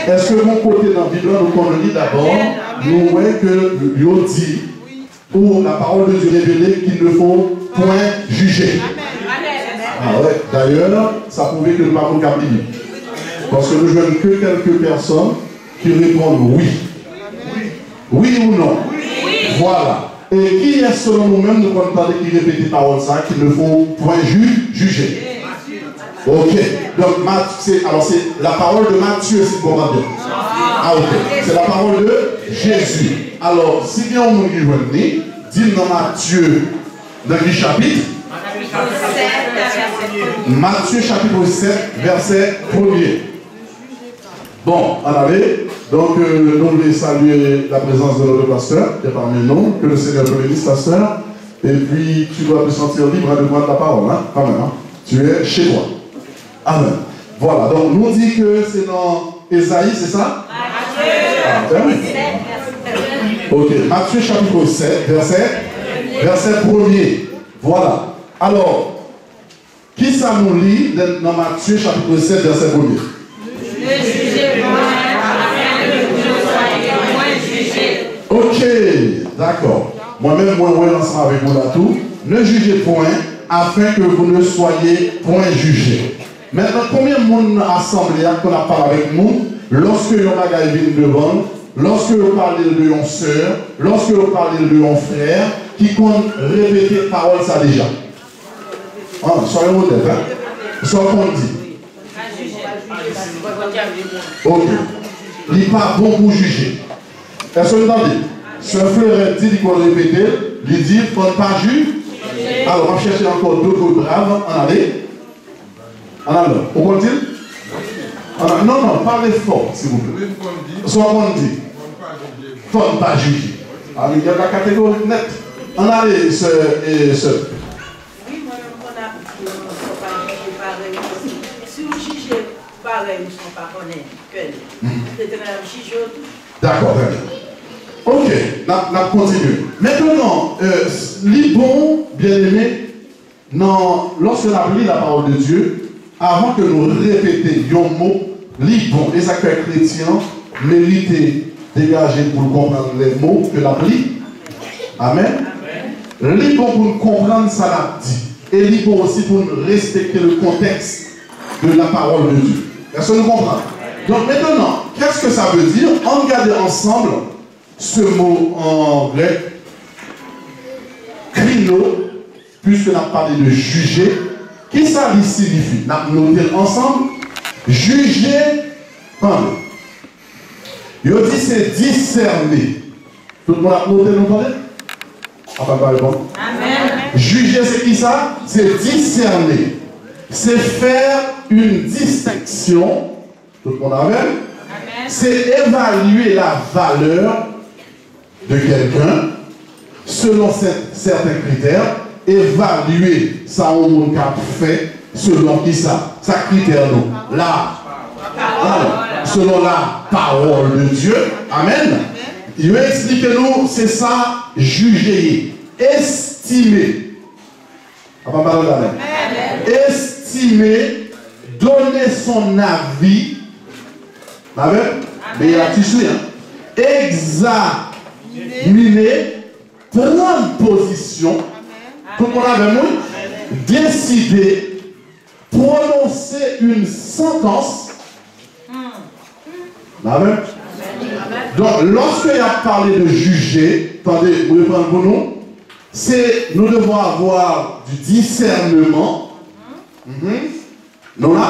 Est-ce que mon côté dans la Bible, nous connaissons d'abord, nous voyons que Dieu dit, ou la parole de Dieu révélée, qu'il ne faut point juger. Ah ouais, d'ailleurs, ça prouvait que nous n'avons pas capable. Parce que nous ne jouons que quelques personnes qui répondent oui. Oui ou non? Voilà. Et qui est selon nous-mêmes, nous entendons qui répète parole ça, qu'il ne faut point juger. Ok. Donc, alors c'est la parole de Matthieu, si vous comprenez bien. Ah ok. C'est la parole de Jésus. Alors, si bien on nous dit, dit dans Matthieu, dans quel chapitre? Matthieu chapitre 7, verset 1er. Bon, on avait. Donc, nous voulons saluer la présence de notre pasteur, qui est parmi nous, que le Seigneur te bénisse, pasteur. Et puis, tu dois te sentir libre de prendre la parole, hein, quand même. Hein. Tu es chez toi. Amen. Voilà, donc, nous dit que c'est dans Ésaïe, c'est ça? Ok, Matthieu chapitre 7, verset 1er. Voilà. Alors, qui ça nous lit dans Matthieu chapitre 7, verset 1er? Ok, d'accord. Moi-même, moi, ensemble avec vous là tout. Ne jugez point, afin que vous ne soyez point jugés. Maintenant, combien de monde assemblé qu'on a parlé avec nous, lorsque vous avez venu devant, lorsque vous parlez de une soeur, lorsque vous parlez de un frère, qui compte répéter parole ça déjà. Ah, soyez honnêtes, hein? Soyez qu'on dit. Ok. Il n'est pas bon pour juger. Est-ce que vous entendez? Ce frère dit qu'on répète, il dit qu'on ne pas juger. Alors, on va chercher encore deux mots braves. En allez. En allez. Où continue? Non, non, parlez fort, s'il vous plaît. Soit on dit. Qu'on ne pas juger. Alors, il y a la catégorie nette. En allez, ce. Oui, moi, on a dit qu'on ne peut pas juger pareil aussi. Si vous jugez pareil, nous ne sommes pas connaître que c'est un juge. D'accord, très bien. Ok, on continue. Maintenant, les bons, bien aimés, lorsque nous avons lu la parole de Dieu, avant que nous répétions un mot, les bons, les acteurs chrétiens méritent dégager pour comprendre les mots que nous avons lu. Amen. Les bons pour comprendre ça l'a dit. Et les bons aussi pour respecter le contexte de la parole de Dieu. Est-ce que nous comprenons? Donc maintenant, qu'est-ce que ça veut dire? On regarde ensemble ce mot en grec, krino, puisque nous avons parlé de juger. Qu'est-ce que ça signifie? Nous avons noté ensemble, juger, il dit c'est discerner. Tout le monde a noté, nous entendez? Enfin, pas bon. Amen. Juger, c'est qui ça? C'est discerner. C'est faire une distinction. Tout le monde a vu? C'est évaluer la valeur de quelqu'un selon certains critères, évaluer ça au monde qu'a fait selon qui ça critère nous selon la parole de Dieu. Amen. Il veut expliquer nous, c'est ça, juger, estimer. Estimer, donner son avis. Amen. Mais il y a tissu, examiner, prendre position, tout le monde avec nous, décider, prononcer une sentence. Amen. Donc, lorsqu'il a parlé de juger, attendez, vous reprenez pour nous, nous devons avoir du discernement. Nous là,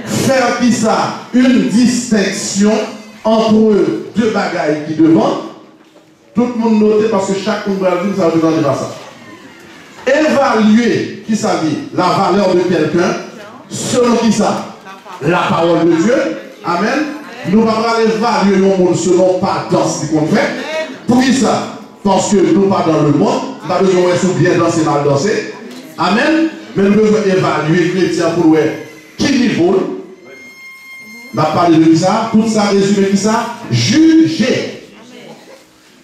faire qui ça? Une distinction entre deux bagailles qui devant. Tout le monde note parce que chaque monde va dire ça va demander pas ça. Évaluer qui ça dit la valeur de quelqu'un selon qui ça? La parole de Dieu. Amen. Nous allons évaluer le monde selon pas dans ce qu'on fait. Pour qui ça? Parce que nous pas dans le monde. Nous avons besoin de bien danser, mal danser. Amen. Mais nous devons évaluer les chrétiens pour voir qui niveau. On a parlé de ça. Tout ça résumé qui ça? Juger.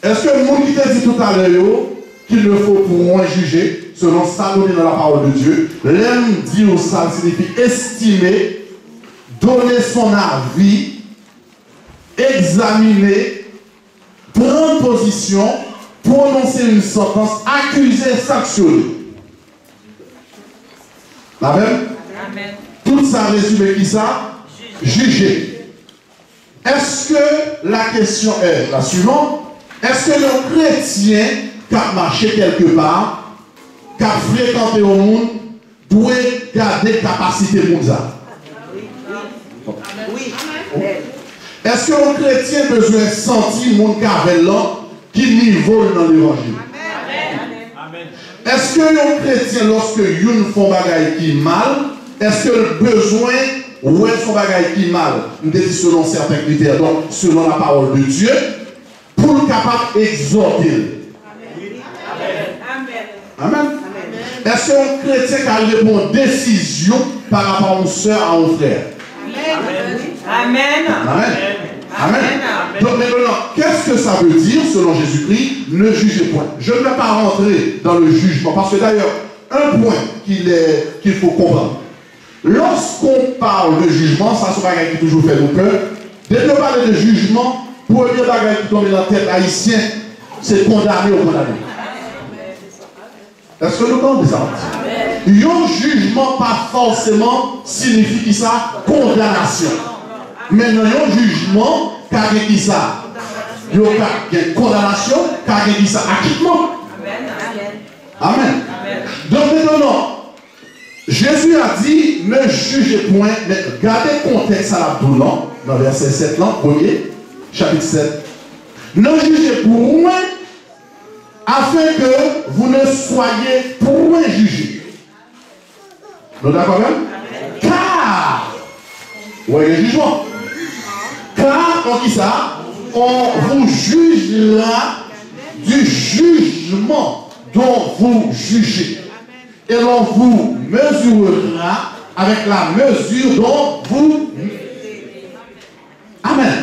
Est-ce que le monde qui t'a dit tout à l'heure qu'il ne faut pour moins juger, selon ça donné dans la parole de Dieu, l'aime dire ça signifie estimer, donner son avis, examiner, prendre position, prononcer une sentence, accuser, sanctionner. Amen. Amen. Tout ça résume qui ça? Juger. Est-ce que la question est la suivante? Est-ce que le chrétien qui a marché quelque part, qui a fréquenté au monde, doit garder capacité pour ça? Oui. Est-ce que le chrétien a besoin de sentir le monde qui niveau dans l'évangile? Est-ce que le chrétien, lorsque il fait un bagage qui est mal, est-ce que le besoin ou est son bagage qui est mal, selon certains critères, donc selon la parole de Dieu, pour le capable d'exhorter? Amen. Est-ce qu'un chrétien qui a une décision par rapport à une soeur, à un frère? Amen. Amen. Donc maintenant, qu'est-ce que ça veut dire selon Jésus-Christ? Ne jugez point. Je ne vais pas rentrer dans le jugement, parce que d'ailleurs, un point qu'il faut comprendre. Lorsqu'on parle de jugement, ça c'est un bagage qui toujours fait nos peurs. Dès que parler de jugement, premier bagage qui tombe dans la tête haïtienne, c'est condamner ou condamner. Est-ce que nous comprenons ça? Un jugement pas forcément signifie ça condamnation. Mais un jugement, qui ça? Il y a une condamnation, qui ça? Acquittement. Amen. Donc maintenant, Jésus a dit, ne jugez point, mais gardez le contexte à la boulon, dans verset 7, là, premier, chapitre 7. Ne jugez point, afin que vous ne soyez point jugés. Nous d'accord même? Car, où est le jugement? Car, en qui ça? On vous jugera du jugement dont vous jugez. Et l'on vous mesurera avec la mesure dont vous... Amen.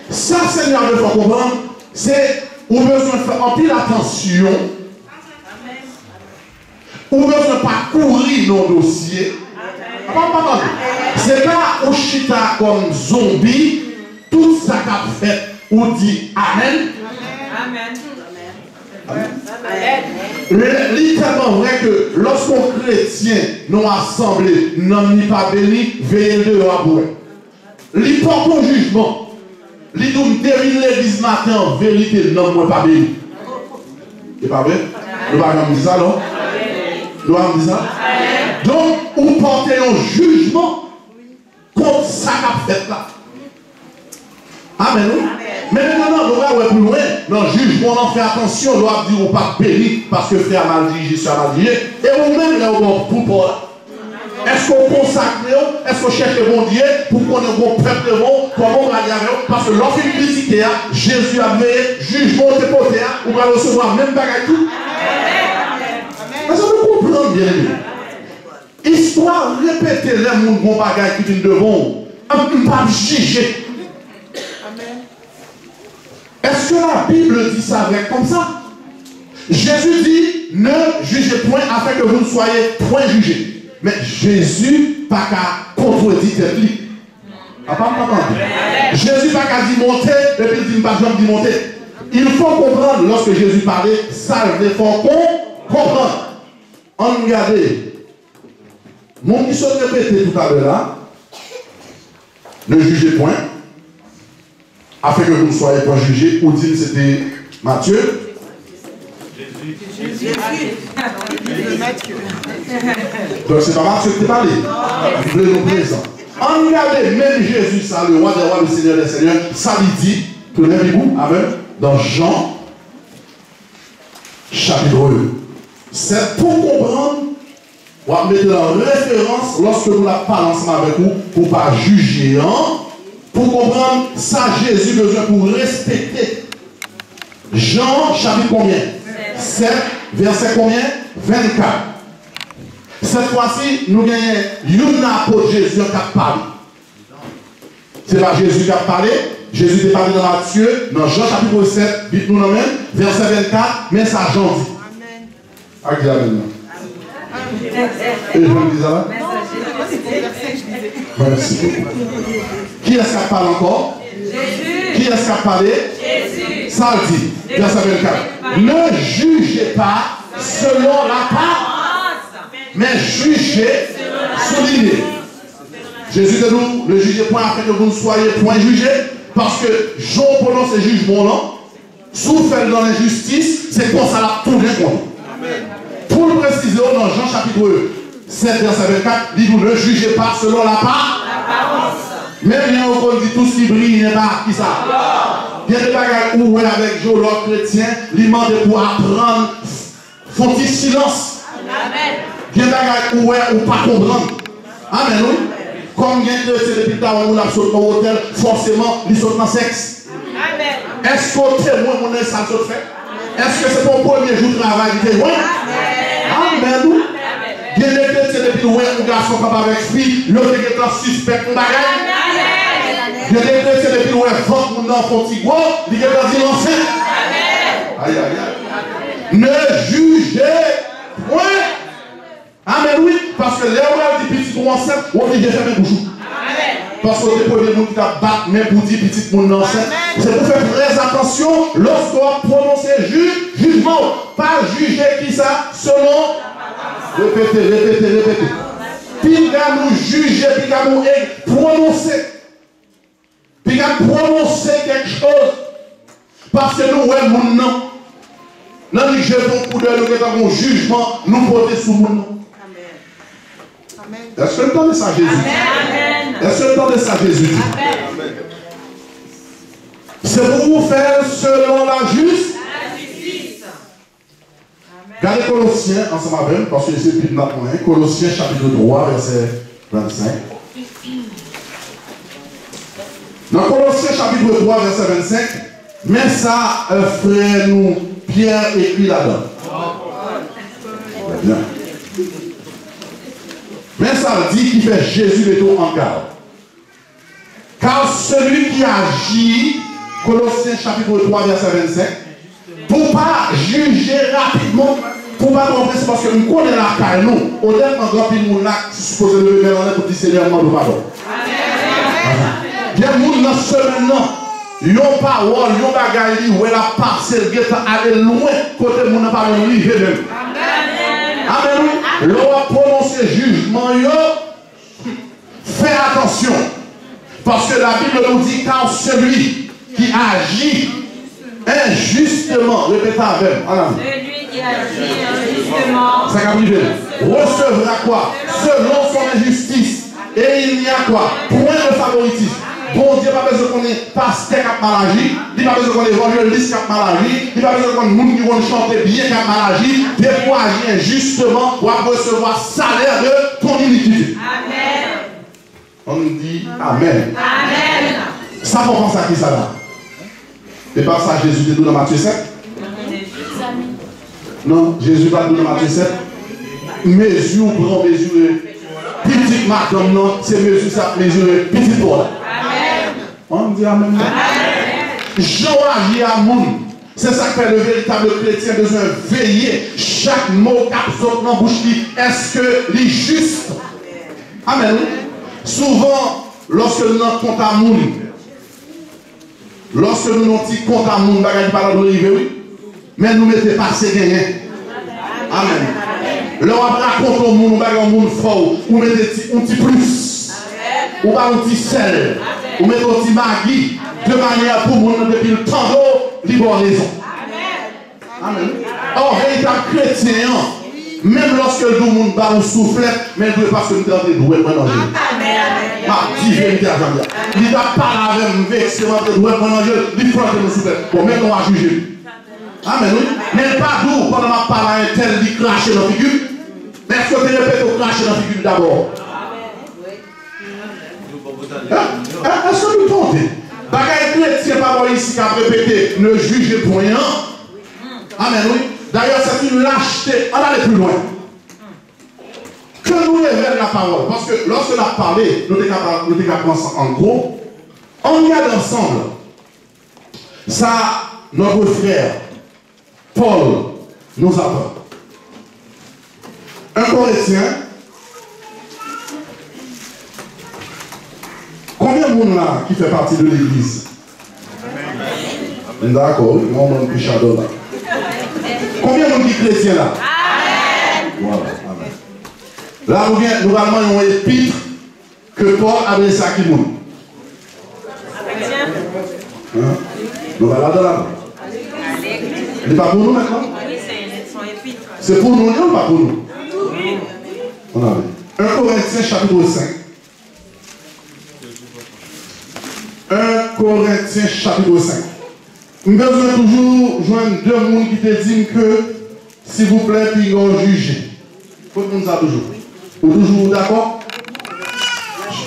Ça, Seigneur, il faut comprendre, c'est où besoin de faire en pile attention, où besoin de pas courir nos dossiers. C'est pas au chita comme zombie, tout ça qu'a fait, ou dit Amen. Amen. Littéralement vrai que lorsqu'on chrétien nous assemblés, n'en ni pas béni, veillez dehors pour eux. Li porte au jugement. Li nous termine l'église matin en vérité, non, moi pas béni. C'est pas vrai? Nous ne pouvons pas dire ça, non? Nous pouvons dire ça? Donc, vous portez un jugement contre ça qu'a fait là. Amen. Mais maintenant, nous allons plus loin. Dans le jugement, on fait attention, on doit dire au pas béni parce que frère mal dirigé, soeur mal dirigé. Et vous-même, là, on tout pour là. Est-ce qu'on consacre, est-ce qu'on cherche le bon Dieu pour qu'on ait un bon peuple bon, comment on va dire avec parce que lorsqu'il critique, Jésus a fait jugement de côté, on va recevoir même bagaille tout. Mais ça nous comprend bien. Histoire répétée, les gens qui ont bagaille qui viennent devant, on ne peut pas juger. Est-ce que la Bible dit ça avec comme ça? Jésus dit, ne jugez point afin que vous ne soyez point jugés. Mais Jésus n'a pas contredit tête lui. Jésus n'a pas dit monter, et puis il dit pas jamais dit monter. Il faut comprendre, lorsque Jésus parlait, ça il faut comprendre. On regarde, mon qui se répétait tout à l'heure là, ne jugez point, afin que vous ne soyez pas jugés, ou dit c'était Matthieu. Jésus. Donc c'est pas Matthieu qui parlait. Il voulait nous présent. En regardant même Jésus, ça, le roi des rois, le Seigneur des seigneurs, ça lui dit, tournez-vous, amen, dans Jean, chapitre 1. C'est pour comprendre, on va mettre en référence, lorsque nous la parlons ensemble avec vous, pour ne pas juger, hein, pour comprendre ça, Jésus besoin pour respecter. Jean, chapitre combien? 7, verset combien? 24. Cette fois-ci, nous gagnons une apôtre Jésus qui a parlé. Ce n'est pas Jésus qui a parlé. Jésus a parlé dans Matthieu, dans Jean chapitre 7, dites-nous nous même, verset 24, mais ça Jean dit. Amen. Et je me dis ça? Merci beaucoup. Qui est-ce qui parle encore? Jésus. Qui est-ce est-ce qui a parlé? Jésus. Ça le dit. Verset 24. Ne jugez pas selon l'apparence, mais jugez selon l'idée. Jésus dit nous, ne jugez point afin que vous ne soyez point jugés, parce que j'en prononce les jugements là, souffert dans l'injustice, c'est pour ça là tout bien contre. Pour le préciser, dans Jean chapitre 7, verset 24, il dit ne jugez pas selon l'apparence. Même bien on dit tout ce qui brille n'est pas qui ça. Il y a des bagages où avec Joe, l'autre chrétien, il demande pour apprendre, font-ils silence. Il y a des bagages où pas comprendre. Amen, oui. Comme il y a des chrétiens depuis tard, on a sauté au hôtel, forcément, ils sautent dans le sexe. Est-ce qu'au témoin, on est ça fait? Est-ce que c'est pour le premier jour de travail du témoin? Amen, oui. Il y a des chrétiens depuis où un garçon capable avec fille, l'autre est un suspect pour bagage. Il y a des chrétiens depuis où un vent pour l'enfant tigre, il est dans l'enfant. Aïe, aïe, aïe. Ne jugez point. Amen, oui, parce que les gens qui petit pour enceinte, on obligé de faire même bouchou. Parce que les premiers gens qui battent même pour dire petit pour enceinte. C'est pour faire très attention lorsqu'on prononce jugement. Pas juger qui ça selon. Répétez. Puis quand nous juger, puis quand nous prononcer. Puis quand prononcer quelque chose. Parce que nous, ouais, mon nom. Nous ne jetons pour de nous jugement, nous porter sous mon nom. Est-ce que le temps de ça, Jésus dit? Est-ce que le temps de ça, Jésus dit? C'est pour vous faire selon la justice. Regardez Colossiens ensemble avec, parce que c'est plus notre moyen. Colossiens chapitre 3, verset 25. Dans Colossiens chapitre 3, verset 25, mais ça, frère, nous, Pierre écrit là-dedans. Bien. Mais ça dit qu'il fait Jésus le tout en garde. Car celui qui agit, Colossiens chapitre 3, verset 25, pour pas juger rapidement, pour pas comprendre, c'est parce que nous connaissons la caille, nous, au delà d'un grand pile, nous là, supposé le lever dans l'air pour dire Seigneur, nous pardon. Il y a des gens dans ce semaine, yon parole, yon bagaille, où elle a passé, elle a allé loin, côté mon parole, nous y même. Amen. L'on a prononcé jugement, fais attention. Parce que la Bible nous dit car celui qui agit injustement, répétez avec moi. Celui qui agit injustement, ça va priver. Recevra quoi? Selon son injustice. Et il n'y a quoi? Point de favoritisme. Bon Dieu, pas besoin qu'on ait pasteur qui a mal agi, il n'a pas besoin qu'on ait évangéliste qui a mal agi, il n'a pas besoin qu'on ait monde qui vont chanter bien qui a mal agi, des fois agir injustement pour recevoir salaire de ton iniquité. Amen. On dit Amen. Amen. Ça pour penser à qui ça là? Et pas ça Jésus dit dans Matthieu 7? Non, Jésus va dire dans Matthieu 7. Mesure, grand mesure, petite madame, non, c'est mesure, ça mesure, petite pour là. On dit Amen. Jean agit à monde. C'est ça que fait le véritable chrétien besoin de veiller. Chaque mot qui sort dans la bouche, est-ce que est juste? Amen. Souvent, lorsque nous avons compte à monde, lorsque nous avons compte à monde, nous pas oui. Mais nous mettons pas ces gagnants. Amen. Là, on raconte au monde, nous monde fort, ou mettez un petit plus, ou pas un petit sel. Ou mettre un petit magui de manière pour nous depuis le temps de libération. Amen. Or, véritable chrétien, même lorsque le monde bat un souffle, mais il ne doit pas se mettre de doué pour manger. Il ne va pas avec un vexement de doué pour manger, il faut que nous souffle. Pour mettre on va juger. Amen. Mais pas d'où, pendant ma parole, un tel dit cracher dans la figure. Mais est-ce que tu répètes au cracher dans la figure d'abord? Est-ce que nous comptez? Bagaille chrétien, pas ici qui a répété, ne jugez point. Amen, oui. D'ailleurs, c'est une lâcheté. On va aller plus loin. Que nous révèle la parole. Parce que lorsque nous avons parlé, nous avons pensé en gros, on regarde ensemble. Ça, notre frère, Paul, nous apprend. Un Corinthien. Combien de monde là qui fait partie de l'église? D'accord, moi, je suis chardon là. Combien de gens qui chrétiens là? Amen. Voilà, amen. Là, nous avons une épître que Paul a laissé à qui nous? Nous allons là-dedans. Ce n'est pas pour nous maintenant? Oui, c'est son épître. C'est pour nous ou pas pour nous? On a 1 Corinthiens chapitre 5. 1 Corinthiens chapitre 5. Nous besoin toujours joindre deux personnes qui te disent que, s'il vous plaît, puis ils juger. Faut que nous ça toujours. Ou toujours d'accord?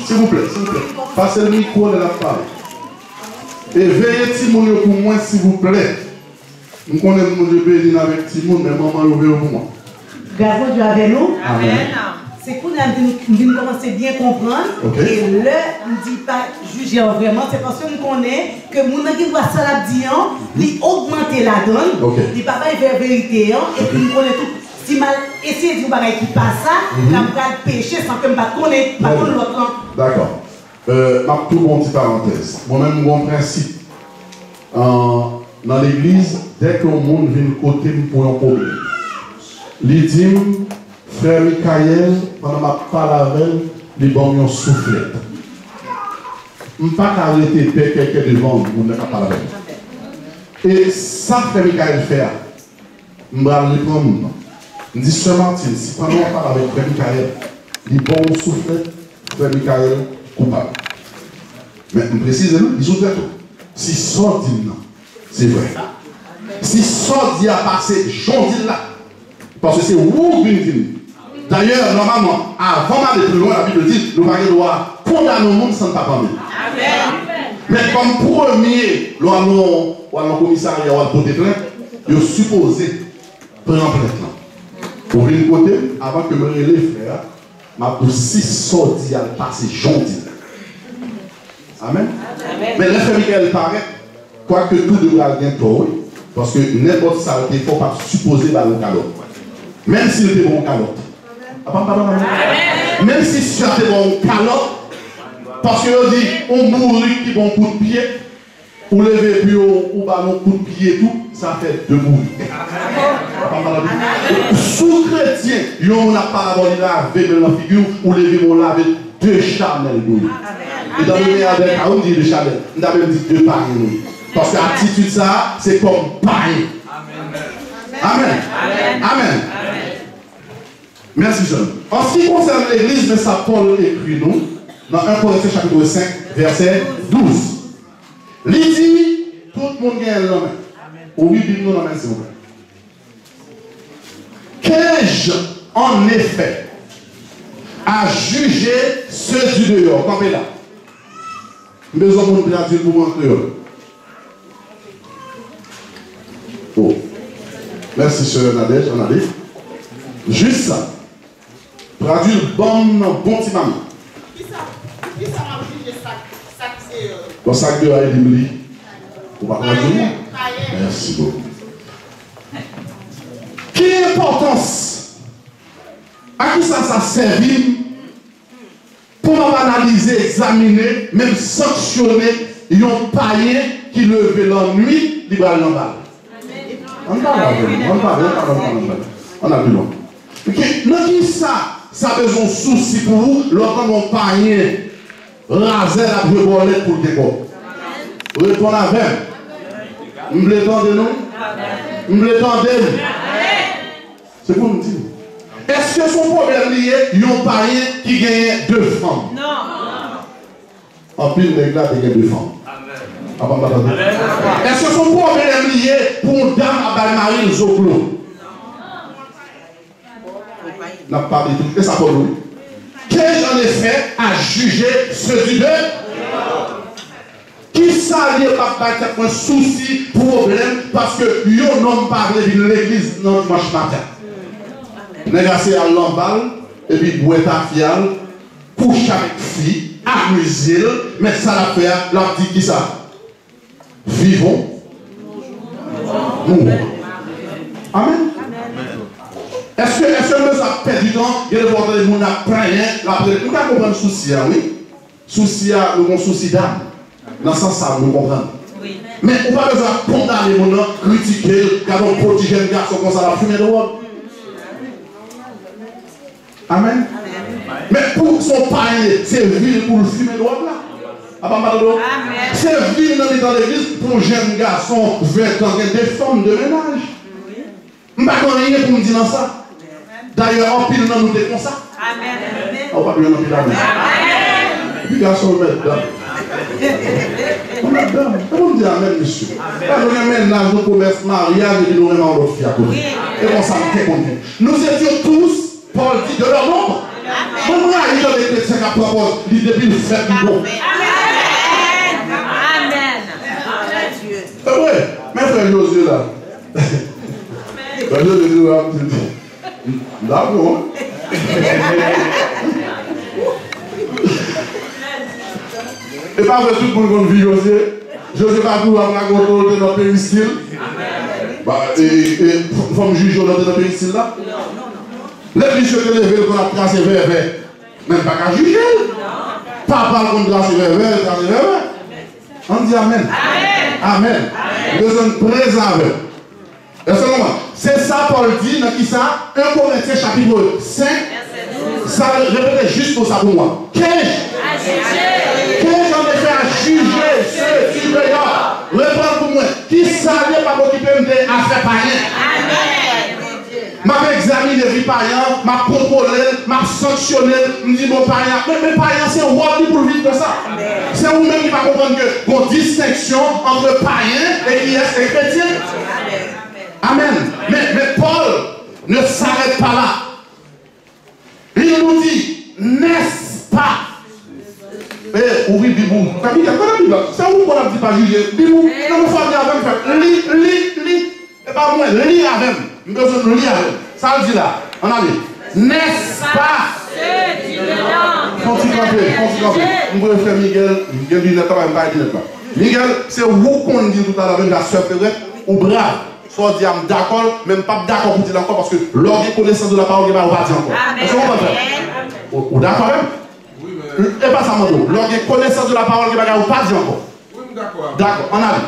S'il vous plaît, s'il vous plaît. Passez le micro de la parole. Et veillez Timoun pour moi, s'il vous plaît. Nous connaissons mon Dieu béni avec Timoun, mais maman ouvert pour moi. Grâce à Dieu avec nous. Amen. C'est qu'on a commencé à bien comprendre. Okay. Et là, on ne dit pas juger vraiment. C'est parce qu'on connaît que mon qui voit ça la dit, il augmente la donne. Okay. Il ne va pas faire vérité. Et puis on connaît tout. Si mal essayer de dire qui passe ça, on va pécher sans que je ne connaisse pas l'autre. D'accord. Ma tout bon petit parenthèse. Moi-même, mon principe. Dans l'église, dès que le monde vient côté pour un problème, il dit, frère Michael, pendant ma parole avec il bon un soufflette. Je ne peux pas arrêter quelqu'un devant pour ne pas parler avec. Et ça, frère Michael fait, je vais le prendre. Je dis seulement, si pendant on parle avec frère Michael, il bon un soufflette, frère Michael coupable. Mais je précise, ils ont dit tout. Si sort dit non, c'est vrai. Si sort dit à passer, j'en dis là. Parce que c'est où une vie. D'ailleurs, normalement, avant d'aller plus loin, la Bible dit, nous n'avons pas le droit de condamner le monde sans ne pas parler. Mais comme premier, nous allons au commissariat ou à porter plainte, nous sommes supposés prendre plainte là. Pour venir côté, avant que me relève frère, ma pour 6 sorties à passer, j'en dis là. Amen. Mais le frère Michael paraît, quoique tout devra bien tort, parce que n'importe ça, il ne faut pas supposer dans le calotte. Même s'il était bon calotte. Même si c'était bon calotte, parce que dit, on mourit qui bon coup de pied, ou lever puis ou ballon coup de pied et tout, ça fait deux mourir. Sous chrétien, on n'a pas lavé dans la figure, ou lever mon laver deux charnels. Et dans le meilleur des cas, on dit deux charnels, on a même dit deux paris. Parce que l'attitude ça, c'est comme pareil. Amen. Amen. Merci, Jean. En ce qui concerne l'église, mais ça, Paul écrit nous, dans 1 Corinthiens chapitre 5, verset 12. Il dit, tout le monde gagne l'homme. Oui, Bible nous l'homme, s'il vous plaît. Qu'ai-je, en effet, à juger ceux du dehors? Campez là. Besoin de nous traduire pour montrer. Oh. Merci, sœur Nadège, on a dit. Juste ça. Traduire bon petit maman. Qui ça m'a jugé sac c'est. Le sac de Haïti, vous ne pouvez pas traduire? Merci beaucoup. Quelle importance à qui ça servi pour analyser, examiner, même sanctionner un païen qui levait la nuit, il va l'emballer. On a plus long. Non, qui ça a besoin de souci pour vous, lorsqu'on n'a pas rien rasé la voler pour le décor. Répondez avec. Vous me l'étendez, non? Vous me l'étendez? C'est pour nous dire. Est-ce que son problème lié, il y a un païen qui gagne 2 femmes? Non. En pile, les gars, il gagne 2 femmes. Est-ce que son problème lié pour une dame à Balmarie, le Zoclo? N'a pas dit tout. Et ça pour nous. Qu'ai-je en effet à juger ceux du dehors? Qui s'allie pas un souci, problème, parce que yon n'ont pas parlé de l'église non dimanche matin. Négocier à l'embal, et puis boire ta fiale, coucher avec fille, amuser, mais ça la fait, la dit qui ça? Vivons. Mourons. Amen. Est-ce que nous avons perdu du temps? Il y a des gens qui ont pris nous comprenons le souci, oui. Souci, nous avons souci d'âme. Dans ce sens, nous comprenons. Mais on n'a pas besoin de condamner mon nom, critiquer, car on protège un garçon comme ça, la fumée de drogue. Amen. Mais pour son panier, c'est ville pour le fumer de drogue là. C'est ville dans l'église pour un jeune garçon, 20 ans, des femmes de ménage. Je ne sais pas rien pour me dire ça. D'ailleurs, en pile, nous sommes comme ça. Amen. On va bien en pile. Amen. Puis garçon, on met dedans. On met dedans. On dit amen, monsieur. Quand on a ménage, nous commerce, mariage, et nous remets l'autre fille à côté. Et on s'en fait compte. Nous étions tous, Paul dit, de leur nombre. Mon mari, dans les chrétiens qui proposent, il depuis le fait du bon. Oui, mais frère Josué là. Frère Josué là, d'accord. Et pas vrai tout le monde vit Josué. Josué va tout avoir la goto de notre péristyle. Et faut juger de notre péristyle là. Les bichons de lever qu'on a tracé vers même pas qu'à juger. Pas par contre tracé vers tracé vers. On dit amen. Amen. Besoin de préserver. C'est ça Paul dit dans qui ça 1 Corinthiens chapitre 5. Ça répète juste pour ça pour moi. Qu'est-ce j'en ai fait à juger ceux qui regardent. Reprends pour moi. Qui savait pas m'occuper de affaires païennes. M'a examiné les païens, m'a contrôlé, m'a sanctionné, me dit bon païen, mais païen c'est un rôle pour vivre de ça. C'est vous-même qui va comprendre que bon distinction entre païen et qui est chrétien. Amen. Mais Paul ne s'arrête pas là. Il nous dit, n'est-ce pas? Oui, Bibou. C'est où qu'on a dit pas juger? Bibou, non, faut dire avec lis. Et pas moi, lis avec. Nous devons lire avec. Ça le dit là. On a dit. N'est-ce pas? Quand tu peux faire Miguel dit net, même pas dit net. Miguel, c'est vous qu'on dit tout à l'heure, la soeur Ferret, ou brave. Soit dire d'accord, même pas d'accord pour dire encore, parce que l'orgue connaissance de la parole, il va pas dire encore. Est-ce qu'on va faire? Ou d'accord même? Oui, mais. Et pas ça, mon l'orgue connaissance de la parole, il va pas dire encore. Oui, d'accord. D'accord, on a dit.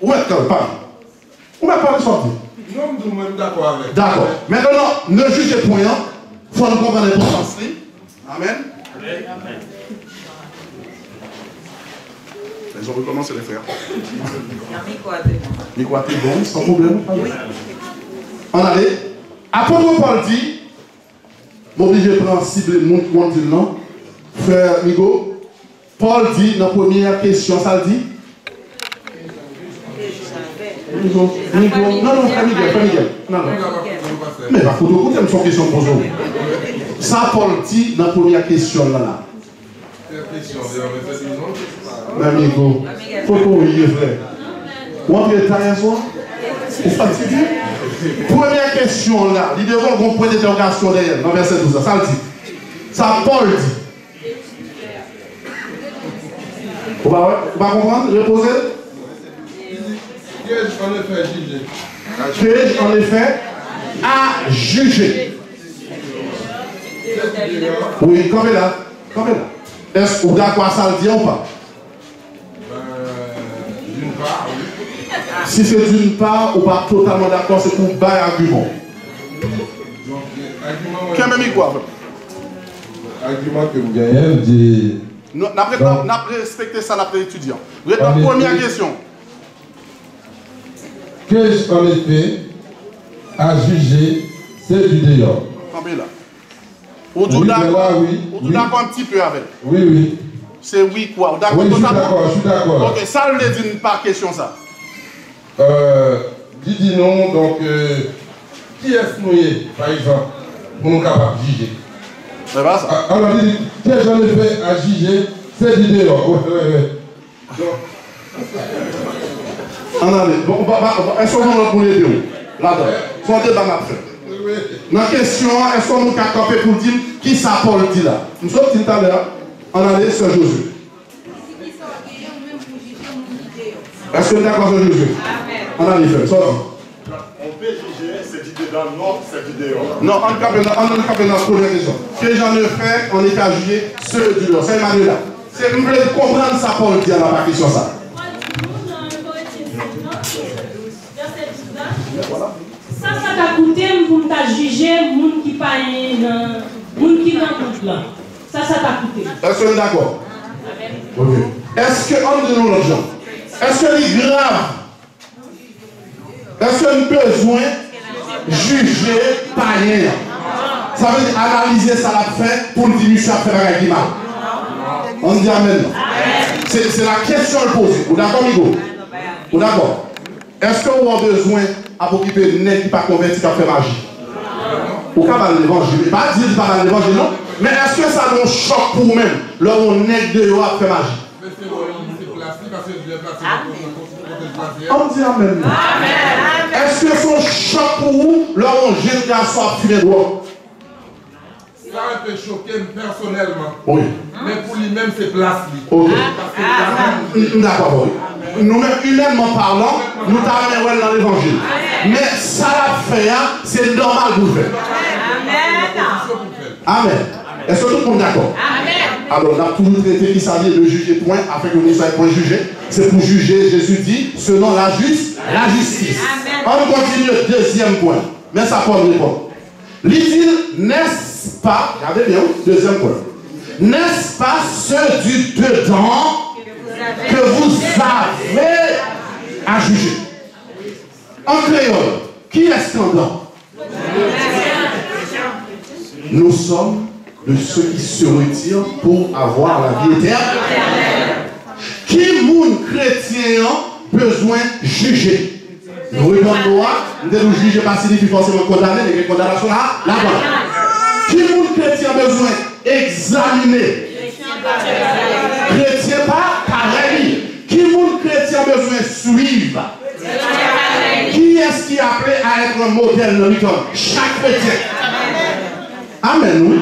Où est-ce qu'elle parle? Où est-ce qu'elle sortir? Non, nous sommes d'accord avec. D'accord. Maintenant, ne jugez point, il faut nous comprendre l'importance. Amen. Amen. Ils ont recommencé les frères. Miquaté, bon, sans problème. Oui. On allait. Apôtre Paul dit, m'oblige de prendre cible mon non. Frère Migo, Paul dit dans la première question, ça le dit. Non, frère Miguel. Non. Mais par contre, écoutez, une question posée. Ça, Paul dit dans la première question là. Amigo, faut qu'on y est frère. Vous entrez tard hier soir? Vous fatiguez? Première question là, il devrait avoir un point d'interrogation derrière, dans verset 12. Ça le dit. Ça, Paul dit. Vous va comprendre? Reposer? Qu'ai-je en effet jugé? Qu'ai-je en effet à juger? Oui, comme là. Est-ce que vous d'accord ça le dit ou pas? D'une part, oui. Si c'est d'une part ou pas totalement d'accord, c'est pour bas argument. Donc, argument. Quel quoi? Argument que vous gagnez, dit. Nous avons respecté ça, l'après étudiant. Première question. Qu'ai-je en effet à juger ceux du dehors? Combien là? Ou tout d'accord? Oui. Ou tout d'accord un petit peu avec? Oui. C'est oui quoi? D'accord? Oui, je suis d'accord. Ok, ça le dit pas question ça. Dis non, donc qui est-ce nous, par exemple, pour nous capables de juger? C'est pas ça? Alors, qu'ai-je en effet à juger ceux du dehors? Oui. Est-ce qu'on va pour les deux? Là-dedans. Son débat m'a fait. Dans la question, est-ce qu'on va camper pour dire qui ça Paul dit là? Nous sommes tout à l'heure, on allait sur Josué. Est-ce que vous êtes d'accord sur Josué? On allait faire. On peut juger cette idée dans le nord, cette idée dehors. Non, on est capable dans la première question. Que j'en ai fait, on est à juger ceux du dehors. C'est Emmanuel là. C'est vous voulez comprendre ça Paul dit à la question ça. Ça t'a coûté pour me juger les gens qui pas moun qui dans tout là. Ça t'a coûté. Est-ce que d'accord? Ok. Est-ce que on dit nous l'autre gens? Est-ce que c'est grave? Est-ce qu'on a besoin de juger païen? Ça veut dire analyser ça la fait pour dire que ça fait la guimard. On dit amen. C'est la question à poser. Vous d'accord, Migo? Vous d'accord? Est-ce qu'on a besoin d'occuper de nez qui pas converti qui fait magie? Ou qu'à parler de l'évangile? Pas dire pas parler de l'évangile, non? Mais est-ce que ça nous choque pour vous-même? Là où on est de vous a fait magie? On dit amen. Est-ce que son choc pour vous, là où on jette la soie sur les doigts? Ça a été choqué personnellement. Oui. Mais pour lui-même, c'est place. Ok. D'accord, oui. Nous-mêmes, humainement parlant, nous t'avons dans l'évangile. Mais ça l'a fait, c'est normal pour faire. Amen. Est-ce que tout le monde est d'accord? Amen. Alors, on a toujours traité qu'il s'agit de juger point, afin que nous soyons point jugés. C'est pour juger, Jésus dit, selon la justice. Amen. On continue le deuxième point. Mais ça peut répondre. Il dit, n'est-ce pas, regardez bien, deuxième point. N'est-ce pas ceux du dedans que vous avez à juger? En créole, qui est-ce qu'en dedans? Nous sommes de ceux qui se retirent pour avoir la vie éternelle. Qui moun chrétien besoin de juger? Nous répondons à nous juger pas signifie forcément condamner, mais condamnation là-bas. Qui moun chrétien besoin d'examiner? Chrétien pas pareil. Qui moun chrétien besoin de suivre? Qui est-ce qui est appelé à être un modèle dans l'école? Chaque chrétien. Amen, oui.